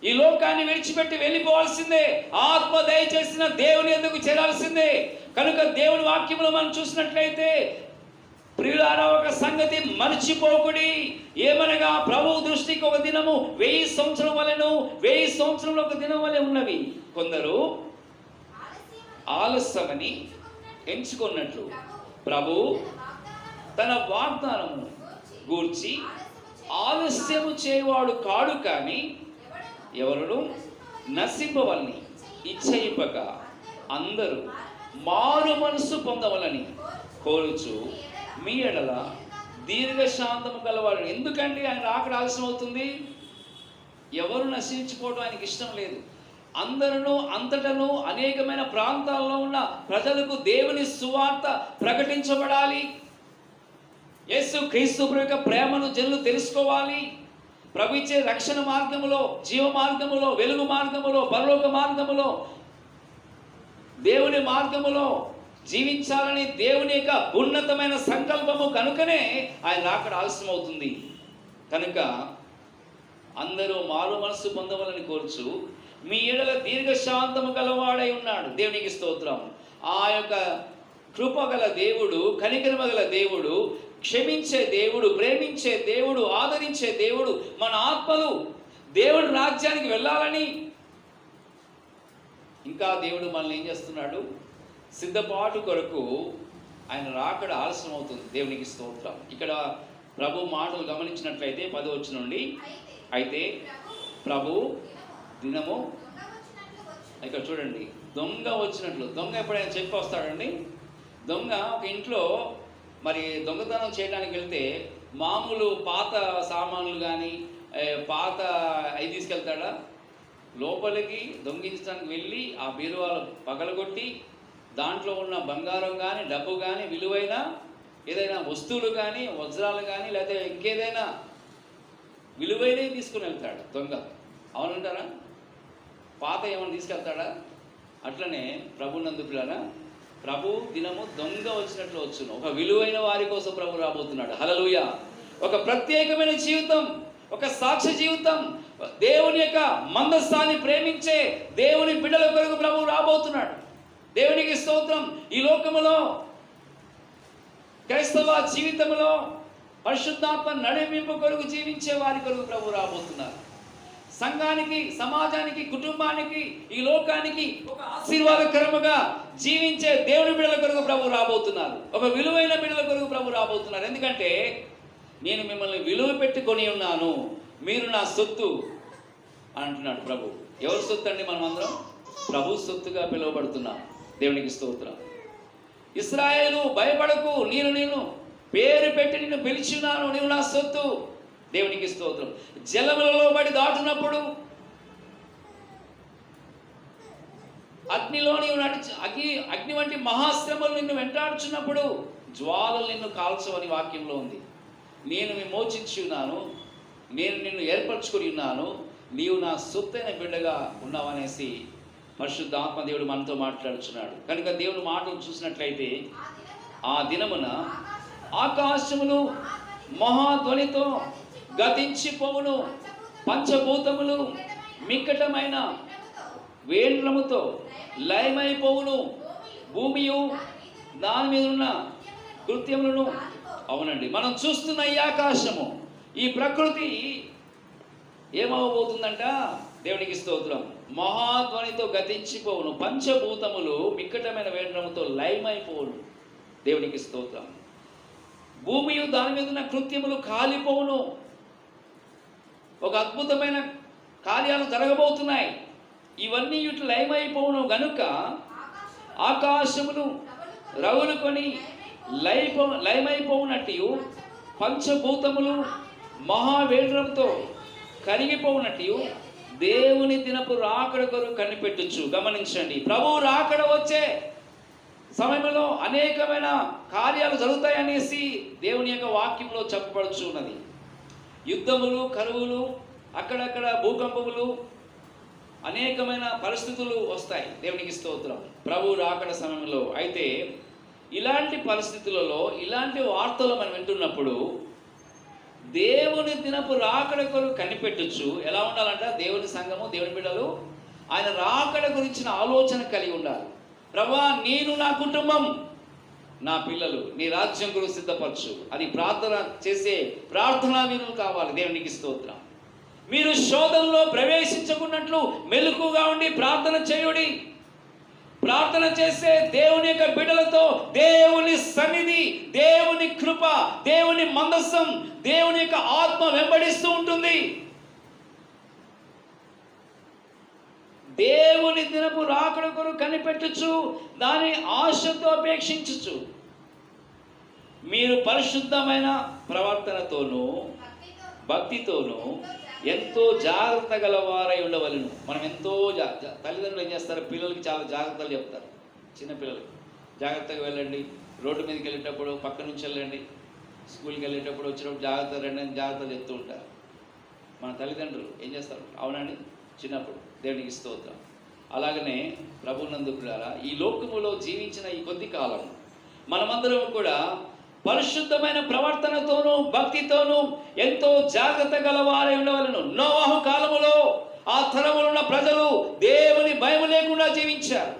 ఈ లోకాన్ని విడిచిపెట్టి వెళ్ళిపోవాల్సిందే. ఆత్మ దయచేసిన దేవుని ఎందుకు చేరాల్సిందే. కనుక దేవుని వాక్యంలో మనం చూసినట్లయితే, ప్రియులారా, ఒక సంగతి మర్చిపోకుడి, ఏమనగా ప్రభు దృష్టికి ఒక దినము 1000 సంవత్సరం వలెను, 1000 సంవత్సరంలో ఒక దినం వలె ఉన్నవి. కొందరు ఆలస్యమని ఎంచుకున్నట్లు ప్రభు తన వాగ్దానము గూర్చి ఆలస్యము చేయవాడు కాడు, కానీ ఎవరును నశింపవలని ఇచ్చయింపక అందరూ మారు మనసు పొందవలని కోరుచు మీ ఎడల దీర్ఘశాంతము గలవాడు. ఎందుకంటే ఆయన రాకడ ఆలస్యం అవుతుంది. ఎవరు నశించిపోవడం ఆయనకి ఇష్టం లేదు. అందరూ అంతటను అనేకమైన ప్రాంతాల్లో ఉన్న ప్రజలకు దేవుని సువార్త ప్రకటించబడాలి. యేసు క్రీస్తు యొక్క ప్రేమను జనులు తెలుసుకోవాలి. ప్రభు ఇచ్చే రక్షణ మార్గములో, జీవ మార్గములో, వెలుగు మార్గములో, పరలోక మార్గములో, దేవుని మార్గములో జీవించాలని దేవుని యొక్క ఉన్నతమైన సంకల్పము కనుకనే ఆయన రాకడ ఆలస్యం అవుతుంది. కనుక అందరూ మారు మనసు పొందవాలని కోరుచు మీ ఎడల దీర్ఘశాంతము గలవాడై ఉన్నాడు. దేవునికి స్తోత్రం. ఆ యొక్క కృపగల దేవుడు, కనికరమగల దేవుడు, క్షమించే దేవుడు, ప్రేమించే దేవుడు, ఆదరించే దేవుడు, మన ఆత్మలు దేవుడి రాజ్యానికి వెళ్ళాలని ఇంకా దేవుడు మనల్ని ఏం చేస్తున్నాడు? సిద్ధపాటు కొరకు ఆయన రాకడ ఆలస్యం అవుతుంది. దేవునికి స్తోత్రం. ఇక్కడ ప్రభు మాటలు గమనించినట్లయితే 10వ వచనం నుండి, అయితే ప్రభు దినము, ఇక్కడ చూడండి, దొంగ వచ్చినట్లు. దొంగ ఎప్పుడైనా చెప్పి వస్తాడండి? దొంగ ఒక ఇంట్లో మరి దొంగతనం చేయడానికి వెళ్తే మామూలు పాత సామాన్లు కానీ పాత అవి తీసుకెళ్తాడా? లోపలికి దొంగిలించడానికి వెళ్ళి ఆ బీరువాలు పగలగొట్టి దాంట్లో ఉన్న బంగారం కానీ డబ్బు కానీ విలువైన ఏదైనా వస్తువులు కానీ వజ్రాలు కానీ లేకపోతే ఇంకేదైనా విలువైనవి తీసుకుని వెళ్తాడు దొంగ. అవునంటారా? పాత ఏమైనా తీసుకెళ్తాడా? అట్లనే ప్రభునందు పిల్లరా, ప్రభు దినము దొంగ వచ్చినట్లు వచ్చును. ఒక విలువైన వారి కోసం ప్రభు రాబోతున్నాడు. హల్లెలూయా. ఒక ప్రత్యేకమైన జీవితం, ఒక సాక్ష్య జీవితం, దేవుని యొక్క మందస్థాన్ని ప్రేమించే దేవుని బిడ్డల కొరకు ప్రభు రాబోతున్నాడు. దేవునికి స్తోత్రం. ఈ లోకములో క్రైస్తవ జీవితంలో పరిశుద్ధాత్మ నడిపింపు కొరకు జీవించే వారి కొరకు ప్రభు రాబోతున్నారు. సంఘానికి, సమాజానికి, కుటుంబానికి, ఈ లోకానికి ఒక ఆశీర్వాదకరముగా జీవించే దేవుని బిడ్డల కొరకు ప్రభు రాబోతున్నారు. ఒక విలువైన బిడ్డల కొరకు ప్రభు రాబోతున్నారు. ఎందుకంటే నేను మిమ్మల్ని విలువ పెట్టుకొని ఉన్నాను, మీరు నా సొత్తు అంటున్నాడు ప్రభు. ఎవరి సొత్తు అండి? మనం అందరం ప్రభు సొత్తుగా పిలువబడుతున్నాం. దేవునికి స్తోత్రం. ఇశ్రాయేలు భయపడకు, నేను పేరు పెట్టి నిన్ను పిలిచినాను, నీవు నా సొత్తు. దేవునికి స్తోత్రం. జలములలో పడి దాటునప్పుడు, అగ్నిలో నీవు అగ్ని వంటి మహాశ్రమలు నిన్ను వెంటాడుచున్నప్పుడు జ్వాలలు నిన్ను కాల్చవని వాక్యంలో ఉంది. నేను విమోచించి ఉన్నాను, నేను నిన్ను ఏర్పరచుకొని ఉన్నాను, నీవు నా సొత్తైన బిడ్డగా ఉన్నావనేసి పరిశుద్ధాత్మ దేవుడు మనతో మాట్లాడుచున్నాడు. కనుక దేవుని మాటలు చూసినట్లయితే ఆ దినమున ఆకాశములు మహాధ్వనితో గతించిపోవును, పంచభూతములు మిక్కటమైన వేండ్రముతో లయమైపోవును, భూమియు దాని మీద ఉన్న కృత్యములను. అవునండి, మనం చూస్తున్న ఈ ఆకాశము, ఈ ప్రకృతి ఏమవబోతుందంట? దేవునికి స్తోత్రం. మహాధ్వనితో గతించిపోవును, పంచభూతములు మిక్కటమైన వేండ్రముతో లయమైపోవును. దేవునికి స్తోత్రం. భూమియు దాని మీద ఉన్న కృత్యములు కాలిపోవును. ఒక అద్భుతమైన కార్యాలు జరగబోతున్నాయి. ఇవన్నీ ఇట్లు లయమైపోవును గనుక ఆకాశములు రగులుకొని లయమైపోవునట్టు, పంచభూతములు మహావేంద్రంతో కరిగిపోవునట్టు దేవుని దినపు రాకడ కొరకు కనిపెట్టొచ్చు. గమనించండి, ప్రభు రాకడ వచ్చే సమయంలో అనేకమైన కార్యాలు జరుగుతాయనేసి దేవుని యొక్క వాక్యంలో చెప్పబడుచు ఉన్నది. యుద్ధములు, కరువులు, అక్కడక్కడ భూకంపములు, అనేకమైన పరిస్థితులు వస్తాయి. దేవునికి స్తోత్రం. ప్రభు రాకడ సమయంలో అయితే ఇలాంటి పరిస్థితులలో ఇలాంటి వార్తలు మనం వింటున్నప్పుడు దేవుని దినపు రాకడ కొరకు కనిపెట్టొచ్చు. ఎలా ఉండాలంట? దేవుని సంఘము, దేవుని బిడ్డలు ఆయన రాకడ గురించిన ఆలోచన కలిగి ఉండాలి. ప్రభువా, నేను, నా కుటుంబం, నా పిల్లలు నీ రాజ్యం కొరకు సిద్ధపరచు అని ప్రార్థన చేసే ప్రార్థనా వీరులు కావాలి. దేవునికి స్తోత్రం. మీరు శోధనలో ప్రవేశించకున్నట్లు మెలకుగా ఉండి ప్రార్థన చేయుడి. ప్రార్థన చేసే దేవుని యొక్క బిడ్డలతో దేవుని సన్నిధి, దేవుని కృప, దేవుని మందస్సం, దేవుని యొక్క ఆత్మ వెంబడిస్తూ ఉంటుంది. దేవుని దినపు రాకడ కొరకు కనిపెట్టచ్చు, దాని ఆశతో అపేక్షించచ్చు. మీరు పరిశుద్ధమైన ప్రవర్తనతోనూ భక్తితోనూ ఎంతో జాగ్రత్త గలవారై ఉండవలను. మనం ఎంతో తల్లిదండ్రులు ఏం చేస్తారు? పిల్లలకి చాలా జాగ్రత్తలు చెప్తారు. చిన్నపిల్లలకి జాగ్రత్తగా వెళ్ళండి, రోడ్డు మీదకి వెళ్ళేటప్పుడు పక్క నుంచి వెళ్ళండి, స్కూల్కి వెళ్ళేటప్పుడు వచ్చినప్పుడు జాగ్రత్త రండి అని జాగ్రత్తలు చెప్తూ ఉంటారు మన తల్లిదండ్రులు. ఏం చేస్తారు? అవునండి, చిన్నప్పుడు. దేవునికి స్తోత్రం. అలాగనే ప్రభునందు పిల్లారా, ఈ లోకములో జీవించిన ఈ కొద్ది కాలం మనమందరం కూడా పరిశుద్ధమైన ప్రవర్తనతోనూ భక్తితోనూ ఎంతో జాగ్రత్త గలవారై ఉండవలను. నోవాహు కాలములో ఆ తరములో ఉన్న ప్రజలు దేవుని భయం లేకుండా జీవించారు.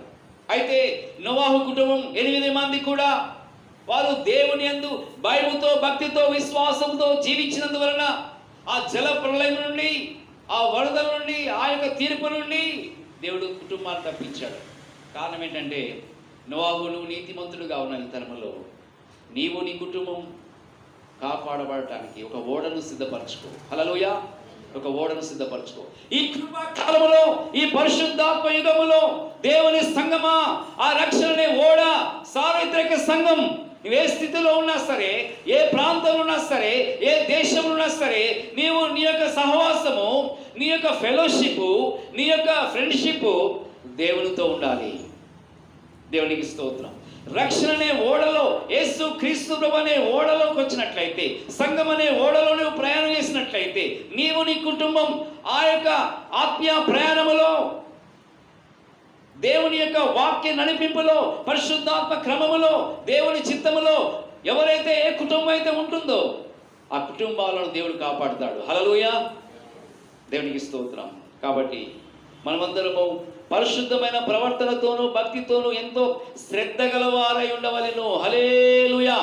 అయితే నోవాహు కుటుంబం 8 మంది కూడా వారు దేవుని యందు భయముతో, భక్తితో, విశ్వాసంతో జీవించినందువలన ఆ జల ప్రళయం నుండి, ఆ వరదల నుండి, ఆ యొక్క తీర్పు నుండి దేవుడు కుటుంబాన్ని తప్పించాడు. కారణం ఏంటంటే నోవాహు, నువ్వు నీతిమంతుడుగా ఉన్న ఈ తరములో నీవు నీ కుటుంబం కాపాడబడటానికి ఒక ఓడను సిద్ధపరచుకో. హల్లెలూయా. ఒక ఓడను సిద్ధపరచుకో. ఈ కృపాకాలంలో, ఈ పరిశుద్ధాత్మ యుగములో దేవుని సంఘమా, ఆ రక్షణనే ఓడ, సార్వత్రిక సంఘం నువ్వు ఏ స్థితిలో ఉన్నా సరే, ఏ ప్రాంతంలో ఉన్నా సరే, ఏ దేశంలో ఉన్నా సరే, నీవు నీ యొక్క సహవాసము, నీ యొక్క ఫెలోషిప్, నీ యొక్క ఫ్రెండ్షిప్ దేవునితో ఉండాలి. దేవునికి స్తోత్రం. రక్షణ అనే ఓడలో, యేసు క్రీస్తు ప్రభు అనే ఓడలోకి వచ్చినట్లయితే, సంఘం అనే ఓడలో నువ్వు ప్రయాణం చేసినట్లయితే, నీవు నీ కుటుంబం ఆ యొక్క ఆత్మీయ ప్రయాణములో, దేవుని యొక్క వాక్య నడిపింపులో, పరిశుద్ధాత్మ క్రమములో, దేవుని చిత్తములో ఎవరైతే ఏ కుటుంబం అయితే ఉంటుందో ఆ కుటుంబాలను దేవుడు కాపాడుతాడు. హల్లెలూయా, దేవునికి స్తోత్రం. కాబట్టి మనమందరము పరిశుద్ధమైన ప్రవర్తనతోనూ భక్తితోనూ ఎంతో శ్రద్ధ గలవారై ఉండవలెను. హల్లెలూయా.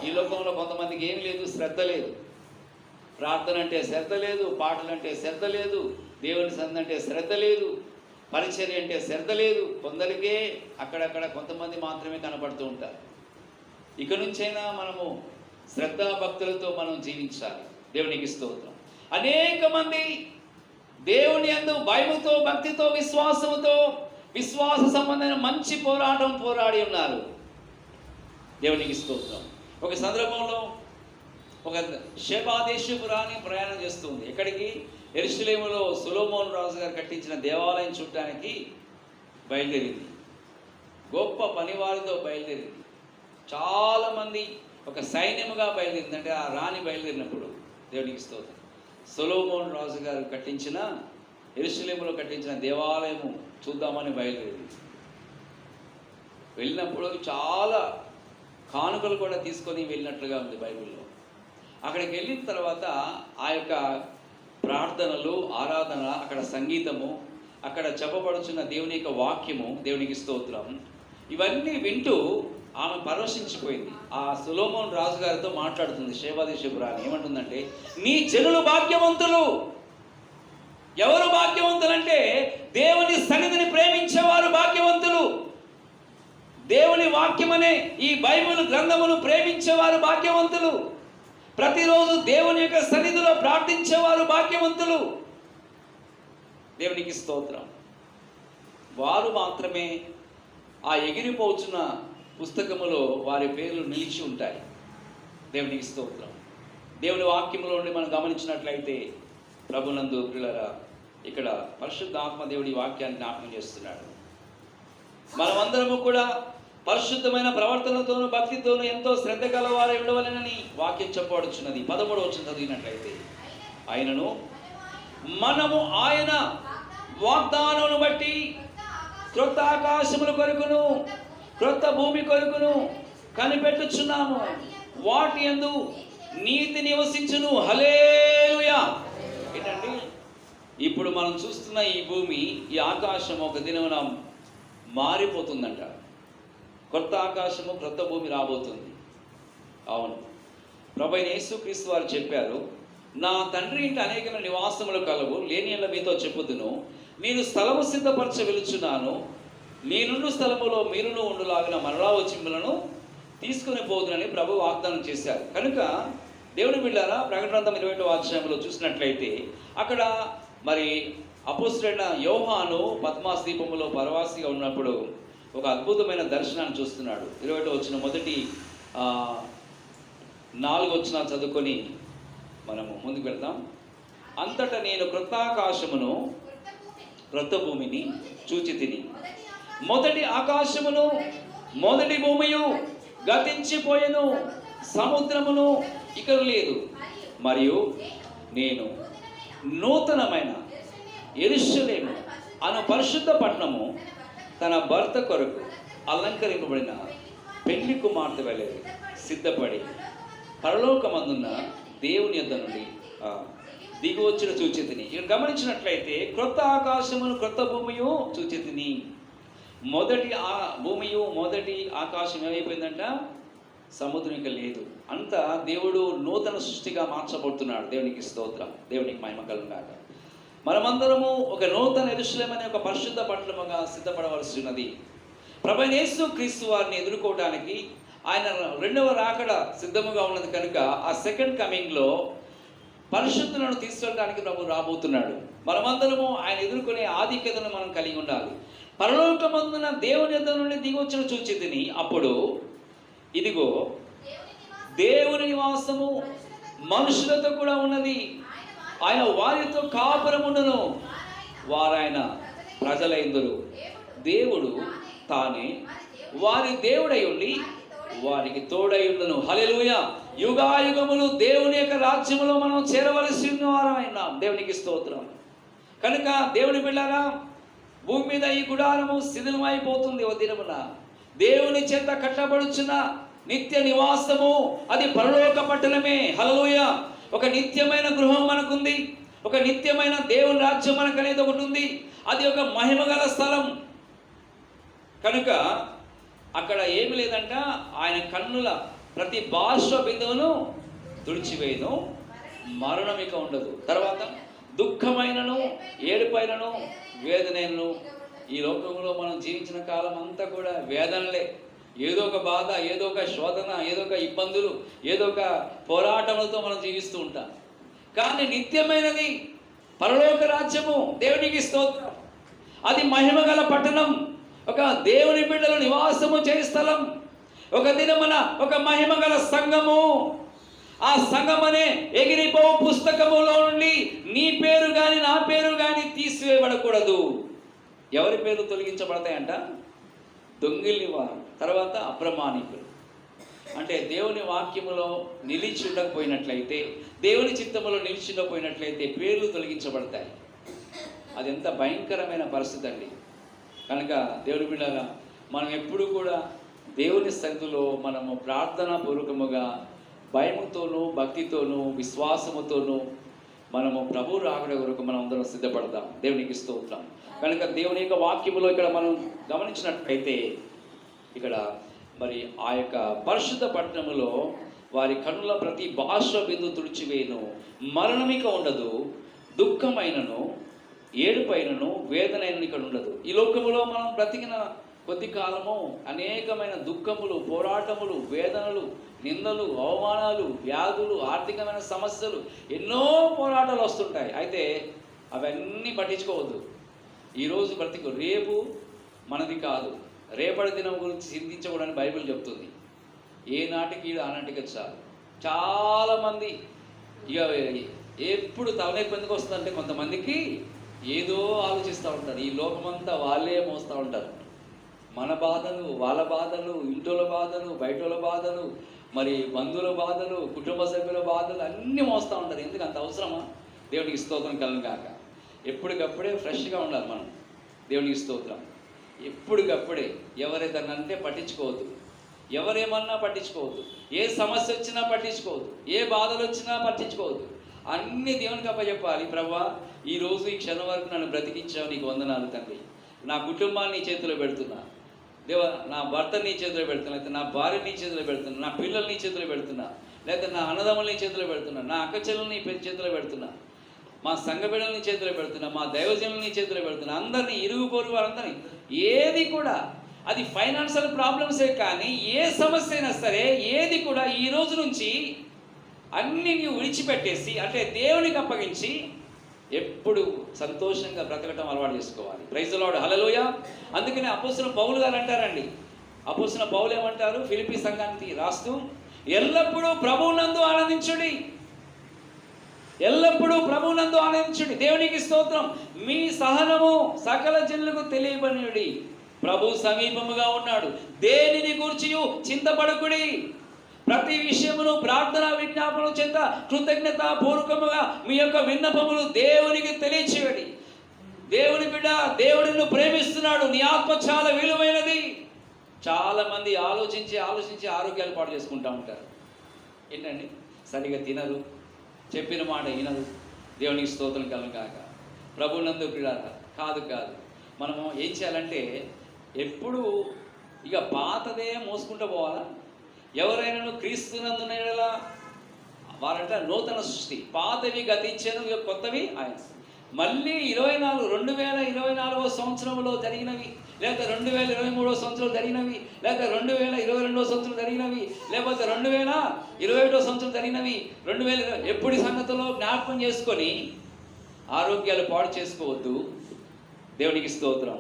ఈ లోకంలో కొంతమందికి ఏమి లేదు, శ్రద్ధ లేదు. ప్రార్థన అంటే శ్రద్ధ లేదు, పాటలంటే శ్రద్ధ లేదు, దేవుని సంధి అంటే శ్రద్ధ లేదు, పరిచర్య అంటే శ్రద్ధ లేదు. కొందరికే అక్కడక్కడ కొంతమంది మాత్రమే కనపడుతూ ఉంటారు. ఇక నుంచైనా మనము శ్రద్ధా భక్తులతో మనం జీవించాలి. దేవునికి స్తోత్రం. అనేక మంది దేవుని యందు భయముతో, భక్తితో, విశ్వాసముతో, విశ్వాస సంబంధమైన మంచి పోరాటం పోరాడి ఉన్నారు. దేవునికి స్తోత్రం. ఒక సందర్భంలో ఒక షేబాదేశపు రాణి ప్రయాణం చేస్తుంది. ఎక్కడికి? యెరూషలేములో సొలొమోను రాజు గారు కట్టించిన దేవాలయం చూడటానికి బయలుదేరింది. గొప్ప పనివారితో బయలుదేరింది. చాలామంది ఒక సైన్యముగా బయలుదేరింది. అంటే ఆ రాణి బయలుదేరినప్పుడు దేవునికి స్తోత్రం. సొలొమోను రాజు గారు కట్టించిన, యెరూషలేములో కట్టించిన దేవాలయము చూద్దామని బయలుదేరింది. వెళ్ళినప్పుడు చాలా కానుకలు కూడా తీసుకొని వెళ్ళినట్లుగా ఉంది బైబిల్లో. అక్కడికి వెళ్ళిన తర్వాత ఆ యొక్క ప్రార్థనలు, ఆరాధన, అక్కడ సంగీతము, అక్కడ చెప్పబడుచున్న దేవుని యొక్క వాక్యము, దేవునికి స్తోత్రం, ఇవన్నీ వింటూ ఆమె పరవశించిపోయింది. ఆ సొలొమోను రాజు గారితో మాట్లాడుతుంది షేబాదేశపు రాణి. ఏమంటుందంటే, నీ జనులు భాగ్యవంతులు. ఎవరు భాగ్యవంతులంటే దేవుని సన్నిధిని ప్రేమించేవారు భాగ్యవంతులు. దేవుని వాక్యమనే ఈ బైబిల్ గ్రంథమును ప్రేమించేవారు భాగ్యవంతులు. ప్రతిరోజు దేవుని యొక్క సన్నిధిలో ప్రార్థించేవారు భాగ్యవంతులు. దేవునికి స్తోత్రం. వారు మాత్రమే ఆ ఎగిరిపోచున్న పుస్తకములో వారి పేర్లు నిలిచి ఉంటాయి. దేవునికి స్తోత్రం. దేవుని వాక్యములో నుండి మనం గమనించినట్లయితే, ప్రభునందు ప్రియులారా, ఇక్కడ పరిశుద్ధ ఆత్మ దేవుడి వాక్యాన్ని జ్ఞాపకం చేస్తున్నాడు. మనమందరము కూడా పరిశుద్ధమైన ప్రవర్తనతోనూ భక్తితోనూ ఎంతో శ్రద్ధ గలవారై ఉండవలెనని వాక్యం చెప్పబడుచున్నది. 13వ వచనం చదివినట్లయితే, ఆయనను మనము ఆయన వాగ్దానమును బట్టి క్రొత్త ఆకాశముల కొరకును క్రొత్త భూమి కొరకును కనిపెట్టుచున్నాము, వాటి యందు నీతి నివసించును. హల్లెలూయా. ఏంటండి, ఇప్పుడు మనం చూస్తున్న ఈ భూమి, ఈ ఆకాశం ఒక దినమున మారిపోతుందంట. కొత్త ఆకాశము, క్రొత్త భూమి రాబోతుంది. అవును, ప్రభువైన యేసుక్రీస్తు వారు చెప్పారు, నా తండ్రి ఇంటి అనేకమైన నివాసములు కలవు, లేని యెడల మీతో చెప్పుదును, నేను స్థలము సిద్ధపరచ వెలుచున్నాను, నేనుండు స్థలములో మీరును ఉండులాగిన మరలా వచ్చి మిమ్మలను తీసుకుని పోదునని ప్రభు వాగ్దానం చేశారు. కనుక దేవుని బిడ్డలారా, ప్రకటన గ్రంథం 21వ అధ్యాయంలో చూసినట్లయితే, అక్కడ మరి అపోస్తలుడైన యోహాను పద్మాస్ దీపములో పరవాసిగా ఉన్నప్పుడు ఒక అద్భుతమైన దర్శనాన్ని చూస్తున్నాడు. 21వ వచనం మొదటి 4 వచనాలు చదువుకొని మనము ముందుకు వెళ్దాం. అంతటా నేను క్రొత్త ఆకాశమును క్రొత్త భూమిని చూచి తిని, మొదటి ఆకాశమును మొదటి భూమియు గతించిపోయెను, సముద్రమును ఇక లేదు. మరియు నేను నూతనమైన యెరూషలేము అను పరిశుద్ధ పట్టణము తన భర్త కొరకు అలంకరింపబడిన పెళ్లి కుమార్తె వలె సిద్ధపడి పరలోకమందున్న దేవుని యొద్ద నుండి దిగి వచ్చిన చూచితిని. ఇక్కడ గమనించినట్లయితే, క్రొత్త ఆకాశమును క్రొత్త భూమియు చూచితిని. మొదటి భూమియు మొదటి ఆకాశం ఏమైపోయిందంట? సముద్రం ఇక లేదు. అంతా దేవుడు నూతన సృష్టిగా మార్చబడుతున్నాడు. దేవునికి స్తోత్రం, దేవునికి మహిమ కలుగుగాక. మనమందరము ఒక నూతన యెరూషలేము అనే ఒక పరిశుద్ధ పట్టణముగా సిద్ధపడవలసి ఉన్నది. ప్రభువైన యేసుక్రీస్తు వారిని ఎదుర్కోవడానికి ఆయన రెండవ రాకడ సిద్ధముగా ఉన్నది. కనుక ఆ సెకండ్ కమింగ్లో పరిశుద్ధులను తీసుకెళ్ళడానికి ప్రభు రాబోతున్నాడు. మనమందరము ఆయన ఎదుర్కొనే ఆధిక్యతను మనం కలిగి ఉండాలి. పరలోకమందున దేవుని యొద్ద నుండి దిగొచ్చిన చూచితిని. అప్పుడు ఇదిగో దేవుని నివాసము మనుషులతో కూడా ఉన్నది, ఆయన వారితో కాపురముండును, వారాయన ప్రజలైందురు. దేవుడు తానే వారి దేవుడై ఉండి వారికి తోడై ఉండును. హల్లెలూయా. యుగాయుగములు దేవుని యొక్క రాజ్యములో మనం చేరవలసిన వారమైనాం. దేవునికి స్తోత్రం. కనుక దేవుని బిడ్డలారా, భూమి మీద ఈ గుడారము శిథిలమైపోతుంది. ఓ దినమున దేవుని చేత కట్టబడుచున్న నిత్య నివాసము అది పరలోక పట్టణమే. హల్లెలూయా. ఒక నిత్యమైన గృహం మనకుంది, ఒక నిత్యమైన దేవుని రాజ్యం మనకు అనేది ఒకటి ఉంది. అది ఒక మహిమగల స్థలం. కనుక అక్కడ ఏమి లేదంట, ఆయన కన్నుల ప్రతి బాష్ప బిందువును తుడిచివేయను, మరణం ఇక ఉండదు. తర్వాత దుఃఖమైనను ఏడుపైనను వేదనను. ఈ లోకంలో మనం జీవించిన కాలం అంతా కూడా వేదనలే. ఏదో ఒక బాధ, ఏదో ఒక శోధన, ఏదో ఒక ఇబ్బందులు, ఏదో ఒక పోరాటములతో మనం జీవిస్తూ ఉంటాం. కానీ నిత్యమైనది పరలోక రాజ్యము. దేవునికి స్తోత్రం. అది మహిమగల పట్టణం, ఒక దేవుని బిడ్డలు నివాసము చేసే స్థలం. ఒక దినమున ఒక మహిమగల సంఘము. ఆ సంఘమనే ఎగిరిపో పుస్తకములో నుండి నీ పేరు కానీ నా పేరు కానీ తీసివేయబడకూడదు. ఎవరి పేరు తొలగించబడతాయంట? దొంగిలి వారు, తర్వాత అప్రమాణికులు. అంటే దేవుని వాక్యములో నిలిచి ఉండకపోయినట్లయితే, దేవుని చిత్తములో నిలిచి ఉండకపోయినట్లయితే పేర్లు తొలగించబడతాయి. అది ఎంత భయంకరమైన పరిస్థితి అండి. కనుక దేవుని బిడ్డలారా, మనం ఎప్పుడు కూడా దేవుని సన్నిధిలో మనము ప్రార్థనా పూర్వకముగా భయముతోనూ భక్తితోనూ విశ్వాసముతోనూ మనము ప్రభు రాకడ వరకు మనం అందరం సిద్ధపడతాం. దేవునికి స్తోత్రం. కనుక దేవుని యొక్క వాక్యములో ఇక్కడ మనం గమనించినట్లయితే, ఇక్కడ మరి ఆ యొక్క పరిశుద్ధ పట్టణములో వారి కన్నుల ప్రతి బాష్ప బిందు తుడిచివేయను, మరణమిక ఉండదు, దుఃఖమైనను ఏడుపైనను వేదనైనను ఇక్కడ ఉండదు. ఈ లోకములో మనం బ్రతికిన కొద్ది కాలము అనేకమైన దుఃఖములు, పోరాటములు, వేదనలు, నిందలు, అవమానాలు, వ్యాధులు, ఆర్థికమైన సమస్యలు, ఎన్నో పోరాటాలు వస్తుంటాయి. అయితే అవన్నీ పట్టించుకోవద్దు. ఈరోజు బ్రతికు, రేపు మనది కాదు. రేపటి దినం గురించి చింతించకూడదని బైబిల్ చెప్తుంది. ఏ నాటికి ఆనాటికి చాలు. చాలామంది ఇక ఎప్పుడు తలనొప్పి ఎందుకు వస్తుందంటే, కొంతమందికి ఏదో ఆలోచిస్తూ ఉంటారు. ఈ లోకమంతా వాళ్ళే మోస్తూ ఉంటారు. మన బాధలు, వాళ్ళ బాధలు, ఇంటోళ్ళ బాధలు, బయటోళ్ళ బాధలు, మరి బంధువుల బాధలు, కుటుంబ సభ్యుల బాధలు అన్నీ మోస్తూ ఉంటారు. ఎందుకు అంత అవసరమా? దేవునికి స్తోత్రం కలుగును గాక. ఎప్పటికప్పుడే ఫ్రెష్గా ఉండాలి మనం. దేవునికి స్తోత్రం. ఎప్పటికప్పుడే ఎవరేదన్నంటే పట్టించుకోవద్దు, ఎవరేమన్నా పట్టించుకోవద్దు, ఏ సమస్య వచ్చినా పట్టించుకోవద్దు, ఏ బాధలు వచ్చినా పట్టించుకోవద్దు. అన్నీ దేవునికి అప్పచెప్పాలి. ప్రభువా, ఈరోజు ఈ క్షణం వరకు నన్ను బ్రతికించావు, నీకు వందనాలు తండ్రి. నా కుటుంబాన్ని నీ చేతిలో పెడుతున్నా దేవా, నా భర్తని నీ చేతిలో పెడుతున్నా, లేకపోతే నా భార్యని నీ చేతిలో పెడుతున్నా, నా పిల్లల్ని నీ చేతిలో పెడుతున్నా, లేకపోతే నా అన్నదమ్ముల్ని నీ చేతిలో పెడుతున్నా, నా అక్క చెల్లెల్ని నీ చేతిలో పెడుతున్నా, మా సంఘ బిడ్డల్ని నీ చేతిలో పెడుతున్నా, మా దైవజనుల్ని నీ చేతిలో పెడుతున్నా, అందరినీ, ఇరుగు పొరుగు వారందరినీ. ఏది కూడా అది ఫైనాన్షియల్ ప్రాబ్లమ్సే కానీ ఏ సమస్య అయినా సరే ఏది కూడా ఈ రోజు నుంచి అన్నీ నీవు విడిచిపెట్టేసి, అంటే దేవునికి అప్పగించి ఎప్పుడు సంతోషంగా బ్రతకటం అలవాటు చేసుకోవాలి. Praise the Lord. హల్లెలూయా. అందుకనే అపోస్తలుడు పౌలు గారు అంటారండి, అపోస్తలుడు పౌలు ఏమంటారు ఫిలిప్పీ సంఘానికి రాస్తూ, ఎల్లప్పుడూ ప్రభువునందు ఆనందించుడి, ఎల్లప్పుడూ ప్రభువునందు ఆనందించుడి. దేవునికి స్తోత్రం. మీ సహనము సకల జనులకు తెలియబడినది, ప్రభు సమీపముగా ఉన్నాడు, దేనిని గూర్చియు చింతపడకుడి, ప్రతి విషయమును ప్రార్థన విజ్ఞాపన చేత కృతజ్ఞత పూర్వకముగా మీ యొక్క విన్నపములు దేవునికి తెలియచేయండి. దేవుని బిడ్డ, దేవుడు నిన్ను ప్రేమిస్తున్నాడు, నీ ఆత్మ చాలా విలువైనది. చాలా మంది ఆలోచించి ఆరోగ్యాలు పాటు చేసుకుంటూ ఉంటారు. ఏంటండి, సరిగా తినరు, చెప్పిన మాట వినరు. దేవునికి స్తోత్రం కలుగును గాక. ప్రభునందు ప్రియులారా, కాదు మనము ఏం చేయాలంటే, ఎప్పుడు ఇక పాతదే మోసుకుంటూ పోవాలా? ఎవరైనా క్రీస్తునందున ఎడల వారంట నూతన సృష్టి, పాతవి గతించేను, ఇక కొత్తవి ఆయన. మళ్ళీ 2024 సంవత్సరంలో జరిగినవి, లేకపోతే 2023 సంవత్సరంలో జరిగినవి, లేకపోతే 2022 సంవత్సరం జరిగినవి, లేకపోతే 2021 సంవత్సరం జరిగినవి, 2020 ఎప్పుడు సంగతిలో జ్ఞాపకం చేసుకొని ఆరోగ్యాలు పాడు చేసుకోవద్దు. దేవునికి స్తోత్రం.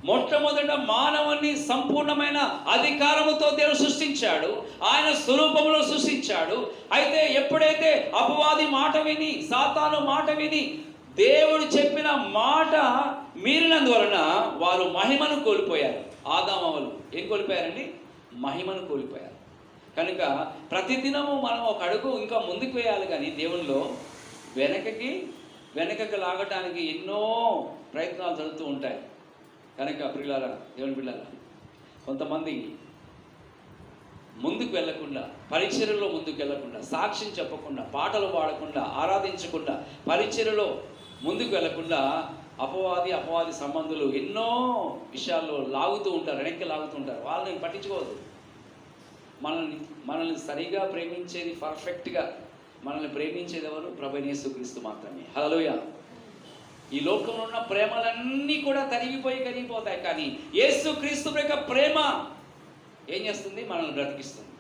మొట్టమొదట మానవుని సంపూర్ణమైన అధికారముతో దేవుడు సృష్టించాడు, ఆయన స్వరూపంలో సృష్టించాడు. అయితే ఎప్పుడైతే అపవాది మాట విని, సాతాను మాట విని దేవుడు చెప్పిన మాట మీరినందువలన వారు మహిమను కోల్పోయారు. ఆదామవలు ఏం కోల్పోయారండి? మహిమను కోల్పోయారు. కనుక ప్రతిదినము మనం ఒక అడుగు ఇంకా ముందుకు వేయాలి, కానీ దేవునిలో వెనకకి లాగటానికి ఎన్నో ప్రయత్నాలు జరుగుతూ ఉంటాయి. కనుక ప్రియులారా, దేవుని బిడ్డలారా, కొంతమంది ముందుకు వెళ్లకుండా, పరిచర్యలో ముందుకు వెళ్లకుండా, సాక్ష్యం చెప్పకుండా, పాటలు పాడకుండా, ఆరాధించకుండా, పరిచర్యలో ముందుకు వెళ్లకుండా అపవాది సంబంధులు ఎన్నో విషయాల్లో లాగుతూ ఉంటారు, వెనక్కి లాగుతూ ఉంటారు. వాళ్ళని పట్టించుకోవద్దు. మనల్ని సరిగా ప్రేమించేది, పర్ఫెక్ట్గా మనల్ని ప్రేమించేది ఎవరు? ప్రభువైన యేసుక్రీస్తు మాత్రమే. హల్లెలూయా. ఈ లోకంలో ఉన్న ప్రేమలన్నీ కూడా కరిగిపోతాయి, కానీ యేసుక్రీస్తు యొక్క ప్రేమ ఏం చేస్తుంది? మనల్ని బ్రతికిస్తుంది,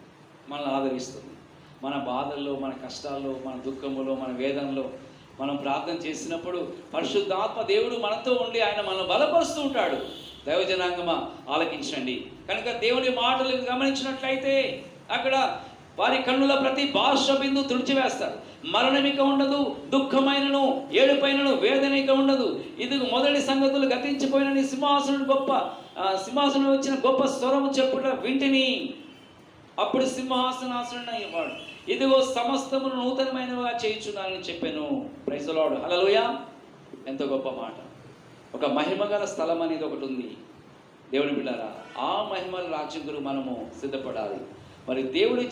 మనల్ని ఆదరిస్తుంది. మన బాధల్లో, మన కష్టాల్లో, మన దుఃఖంలో, మన వేదనలో మనం ప్రార్థన చేసినప్పుడు పరిశుద్ధాత్మ దేవుడు మనతో ఉండి ఆయన మనల్ని బలపరుస్తూ ఉంటాడు. దైవజనాంగమా, ఆలకించండి. కనుక దేవుని మాటలు గమనించినట్లయితే అక్కడ వారి కన్నుల ప్రతి భాష బిందు తుడిచివేస్తారు. మరణమిక ఉండదు, దుఃఖమైనను, ఏడుపైనను, వేదనిక ఉండదు. ఇది మొదటి సంగతులు గతించిపోయిన సింహాసనం వచ్చిన గొప్ప స్వరము చెప్పుట వింటిని. అప్పుడు సింహాసనాసనుడు అయ్యేవాడు, ఇదిగో సమస్తమును నూతనమైనవిగా చేయుచున్నానని చెప్పాను. Praise the Lord. హల్లెలూయా. ఎంత గొప్ప మాట. ఒక మహిమగల స్థలం అనేది ఒకటి ఉంది. దేవుని బిడ్డలారా, ఆ మహిమల రాజ్యంకు మనము సిద్ధపడాలి. మరి దేవుడు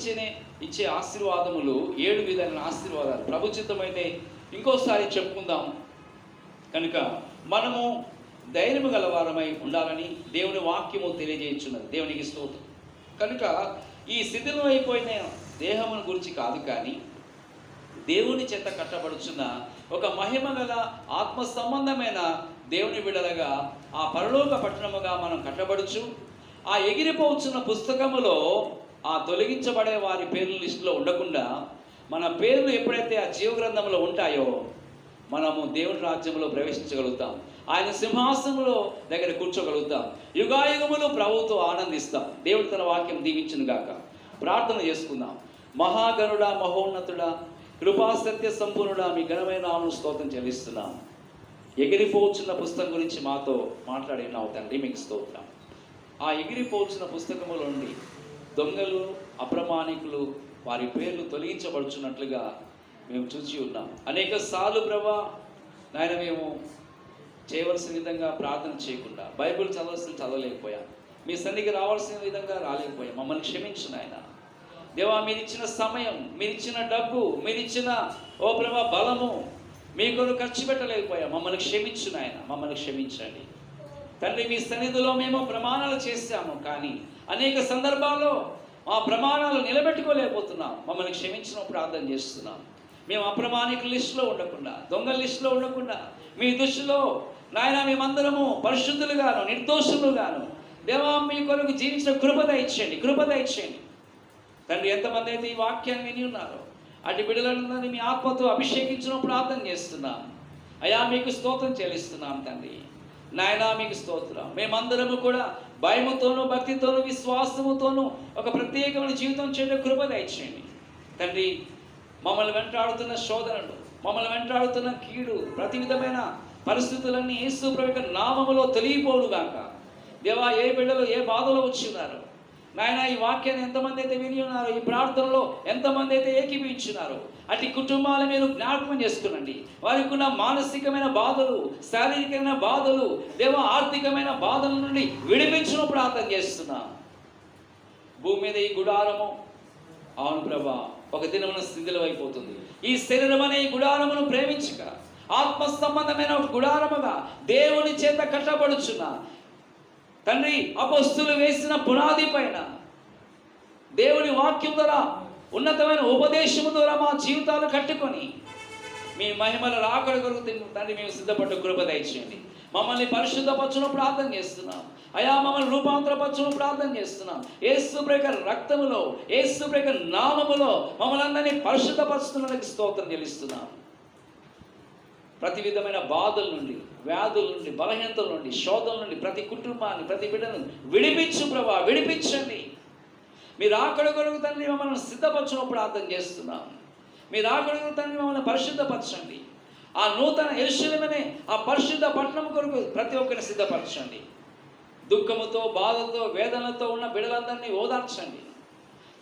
ఇచ్చే ఆశీర్వాదములు 7 విధమైన ఆశీర్వాదాలు. ప్రభుచితమైతే ఇంకోసారి చెప్పుకుందాం. కనుక మనము ధైర్యము గలవారమై ఉండాలని దేవుని వాక్యము తెలియజేయుచున్నది. దేవునికి స్తోత్రం. కనుక ఈ శిథిలం అయిపోయిన దేహమును గురించి కాదు, కానీ దేవుని చేత కట్టబడుచున్న ఒక మహిమ గల ఆత్మ సంబంధమైన దేవుని బిడ్డలుగా ఆ పరలోక పట్టణముగా మనం కట్టబడుచు, ఆ ఎగిరిపోవచ్చున్న పుస్తకములో ఆ తొలగించబడే వారి పేర్ల లిస్టులో ఉండకుండా మన పేర్లు ఎప్పుడైతే ఆ జీవగ్రంథంలో ఉంటాయో మనము దేవుని రాజ్యంలో ప్రవేశించగలుగుతాం. ఆయన సింహాసనంలో దగ్గర కూర్చోగలుగుతాం. యుగాయుగములు ప్రభువుతో ఆనందిస్తాం. దేవుడు తన వాక్యం దీవించును గాక. ప్రార్థన చేసుకుందాం. మహాగణుడా, మహోన్నతుడా, కృపా సత్య సంపూర్ణుడా, మీ ఘనమైన నామమునకు స్తోత్రం చెల్లిస్తున్నాం. ఎగిరిపోవచ్చున్న పుస్తకం గురించి మాతో మాట్లాడినావు తండ్రి, మీకు స్తోత్రం. ఆ ఎగిరిపోవచ్చున్న పుస్తకములో నుండి దొంగలు, అప్రమాణికులు వారి పేర్లు తొలగించబడుచున్నట్లుగా మేము చూసి ఉన్నాం. అనేక సార్లు ప్రభా నాయన మేము చేయవలసిన విధంగా ప్రార్థన చేయకుండా, బైబిల్ చదవలేకపోయాం, మీ సన్నిధికి రావాల్సిన విధంగా రాలేకపోయాం. మమ్మల్ని క్షమించు నాయన. దేవా, మీరిచ్చిన సమయం, మీరిచ్చిన డబ్బు, మీరిచ్చిన ఓ ప్రభా బలము మీ కొరకు ఖర్చు పెట్టలేకపోయాం. మమ్మల్ని క్షమించు నాయన, మమ్మల్ని క్షమించండి తండ్రి. మీ సన్నిధిలో మేము ప్రమాణాలు చేశాము, కానీ అనేక సందర్భాల్లో ఆ ప్రమాణాలు నిలబెట్టుకోలేకపోతున్నాం. మమ్మల్ని క్షమించిన ప్రార్థన చేస్తున్నాం. మేము అప్రమాణికుల లిస్టులో ఉండకుండా, దొంగల లిస్టులో ఉండకుండా, మీ దృష్టిలో నాయన మేమందరము పరిశుద్ధులుగాను, నిర్దోషులుగాను దేవా మీ కొరకు జీవించిన కృప దయచేయండి తండ్రి. ఎంతమంది అయితే ఈ వాక్యాన్ని విని ఉన్నారో అటు బిడ్డలందరినీ మీ ఆత్మతో అభిషేకించడం ప్రార్థన చేస్తున్నాం. అయా మీకు స్తోత్రం చెల్లిస్తున్నాం తండ్రి. నాయనా మీకు స్తోత్రం. మేమందరము కూడా భయముతోనూ, భక్తితోనూ, విశ్వాసముతోనూ ఒక ప్రత్యేకమైన జీవితం చేయడం కృప దయచేయండి తండ్రి. మమ్మల్ని వెంటాడుతున్న శోధనలు, మమ్మల్ని వెంటాడుతున్న కీడు, ప్రతి విధమైన పరిస్థితులన్నీ యేసు ప్రభువు నామములో తొలగిపోవుగాక. దేవా, ఏ బిడ్డలు ఏ బాధలో వచ్చి ఉన్నారు నాయన, ఈ వాక్యాన్ని ఎంతమంది అయితే విని ఉన్నారో, ఈ ప్రార్థనలో ఎంతమంది అయితే ఏకీభవించున్నారో అటు కుటుంబాల మీరు జ్ఞాపకం చేసుకునండి. వారికి ఉన్న మానసికమైన బాధలు, శారీరకమైన బాధలు, దేవ ఆర్థికమైన బాధల నుండి విడిపించడం ప్రార్థన చేస్తున్నా. భూమి మీద ఈ గుడారము అవును ప్రభా ఒక దినమున స్థితిలో అయిపోతుంది. ఈ శరీరం అనే ఈ గుడారమును ప్రేమించక ఆత్మ సంబంధమైన ఒక గుడారముగా దేవుని చేత కట్టబడుచున్న తండ్రి, అపొస్తలులు వేసిన పునాది పైన దేవుని వాక్యం ద్వారా, ఉన్నతమైన ఉపదేశము ద్వారా మా జీవితాలు కట్టుకొని మీ మహిమల రాకడ కొరకు తండ్రి మేము సిద్ధపడ్డ కృప దయచేయండి. మమ్మల్ని పరిశుద్ధపరచును ప్రార్థన చేస్తున్నాం. అయా మమ్మల్ని రూపాంతరపరచును ప్రార్థన చేస్తున్నాం. యేసు ప్రభు రక్తములో, యేసు ప్రభు నామములో మమ్మల్ని అందరినీ పరిశుద్ధపరచుతున్నందుకు స్తోత్రం చెల్లిస్తున్నాం ప్రతి విధమైన బాధల నుండి, వ్యాధుల నుండి, బలహీనతల నుండి, శోధల నుండి ప్రతి కుటుంబాన్ని, ప్రతి బిడ్డను విడిపించు ప్రభా, విడిపించండి. మీరు ఆకడ కొరకు తండ్రి మమ్మల్ని సిద్ధపరచినప్పుడు ప్రార్థన చేస్తున్నాం. మీరు ఆకడ కొరకు తండ్రి మమ్మల్ని పరిశుద్ధపరచండి. ఆ నూతన యెరూషలేమునే ఆ పరిశుద్ధ పట్టణం కొరకు ప్రతి ఒక్కరిని సిద్ధపరచండి. దుఃఖముతో, బాధతో, వేదనతో ఉన్న బిడ్డలందరినీ ఓదార్చండి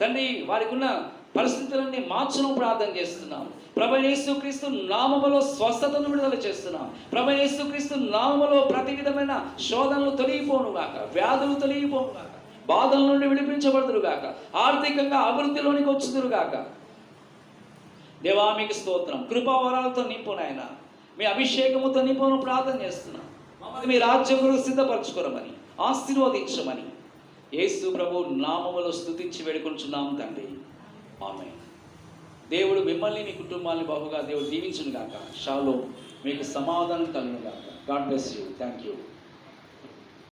తండ్రి. వారికి ఉన్న పరిస్థితులన్నీ మార్చడం ప్రార్థన చేస్తున్నాం. ప్రభువైన యేసుక్రీస్తు నామములో స్వస్థతను విడుదల చేస్తున్నాం. ప్రభువైన యేసుక్రీస్తు నామములో ప్రతి విధమైన శోధనలు తొలగిపోను గాక, వ్యాధులు తొలగిపోను గాక, బాధల నుండి విడిపించబడుదురు గాక, ఆర్థికంగా అభివృద్ధిలోనికి వచ్చుదురు గాక. దేవా మీకు స్తోత్రం. కృపావరాలతో నింపు నాయన, మీ అభిషేకముతో నింపును ప్రార్థన చేస్తున్నాం. మమ్మల్ని మీ రాజ్యం కొరకు సిద్ధపరచుకోరమని, ఆశీర్వదించమని యేసు ప్రభు నామములో స్తుతించి వేడుకొంచున్నాం తండ్రి. ఆమేన్. దేవుడు మిమ్మల్ని, మీ కుటుంబాన్ని బహుగా దేవుడు దీవించును గాక. షాలోమ్. మీకు సమాధానం కలుగును గాక. God bless you. Thank you.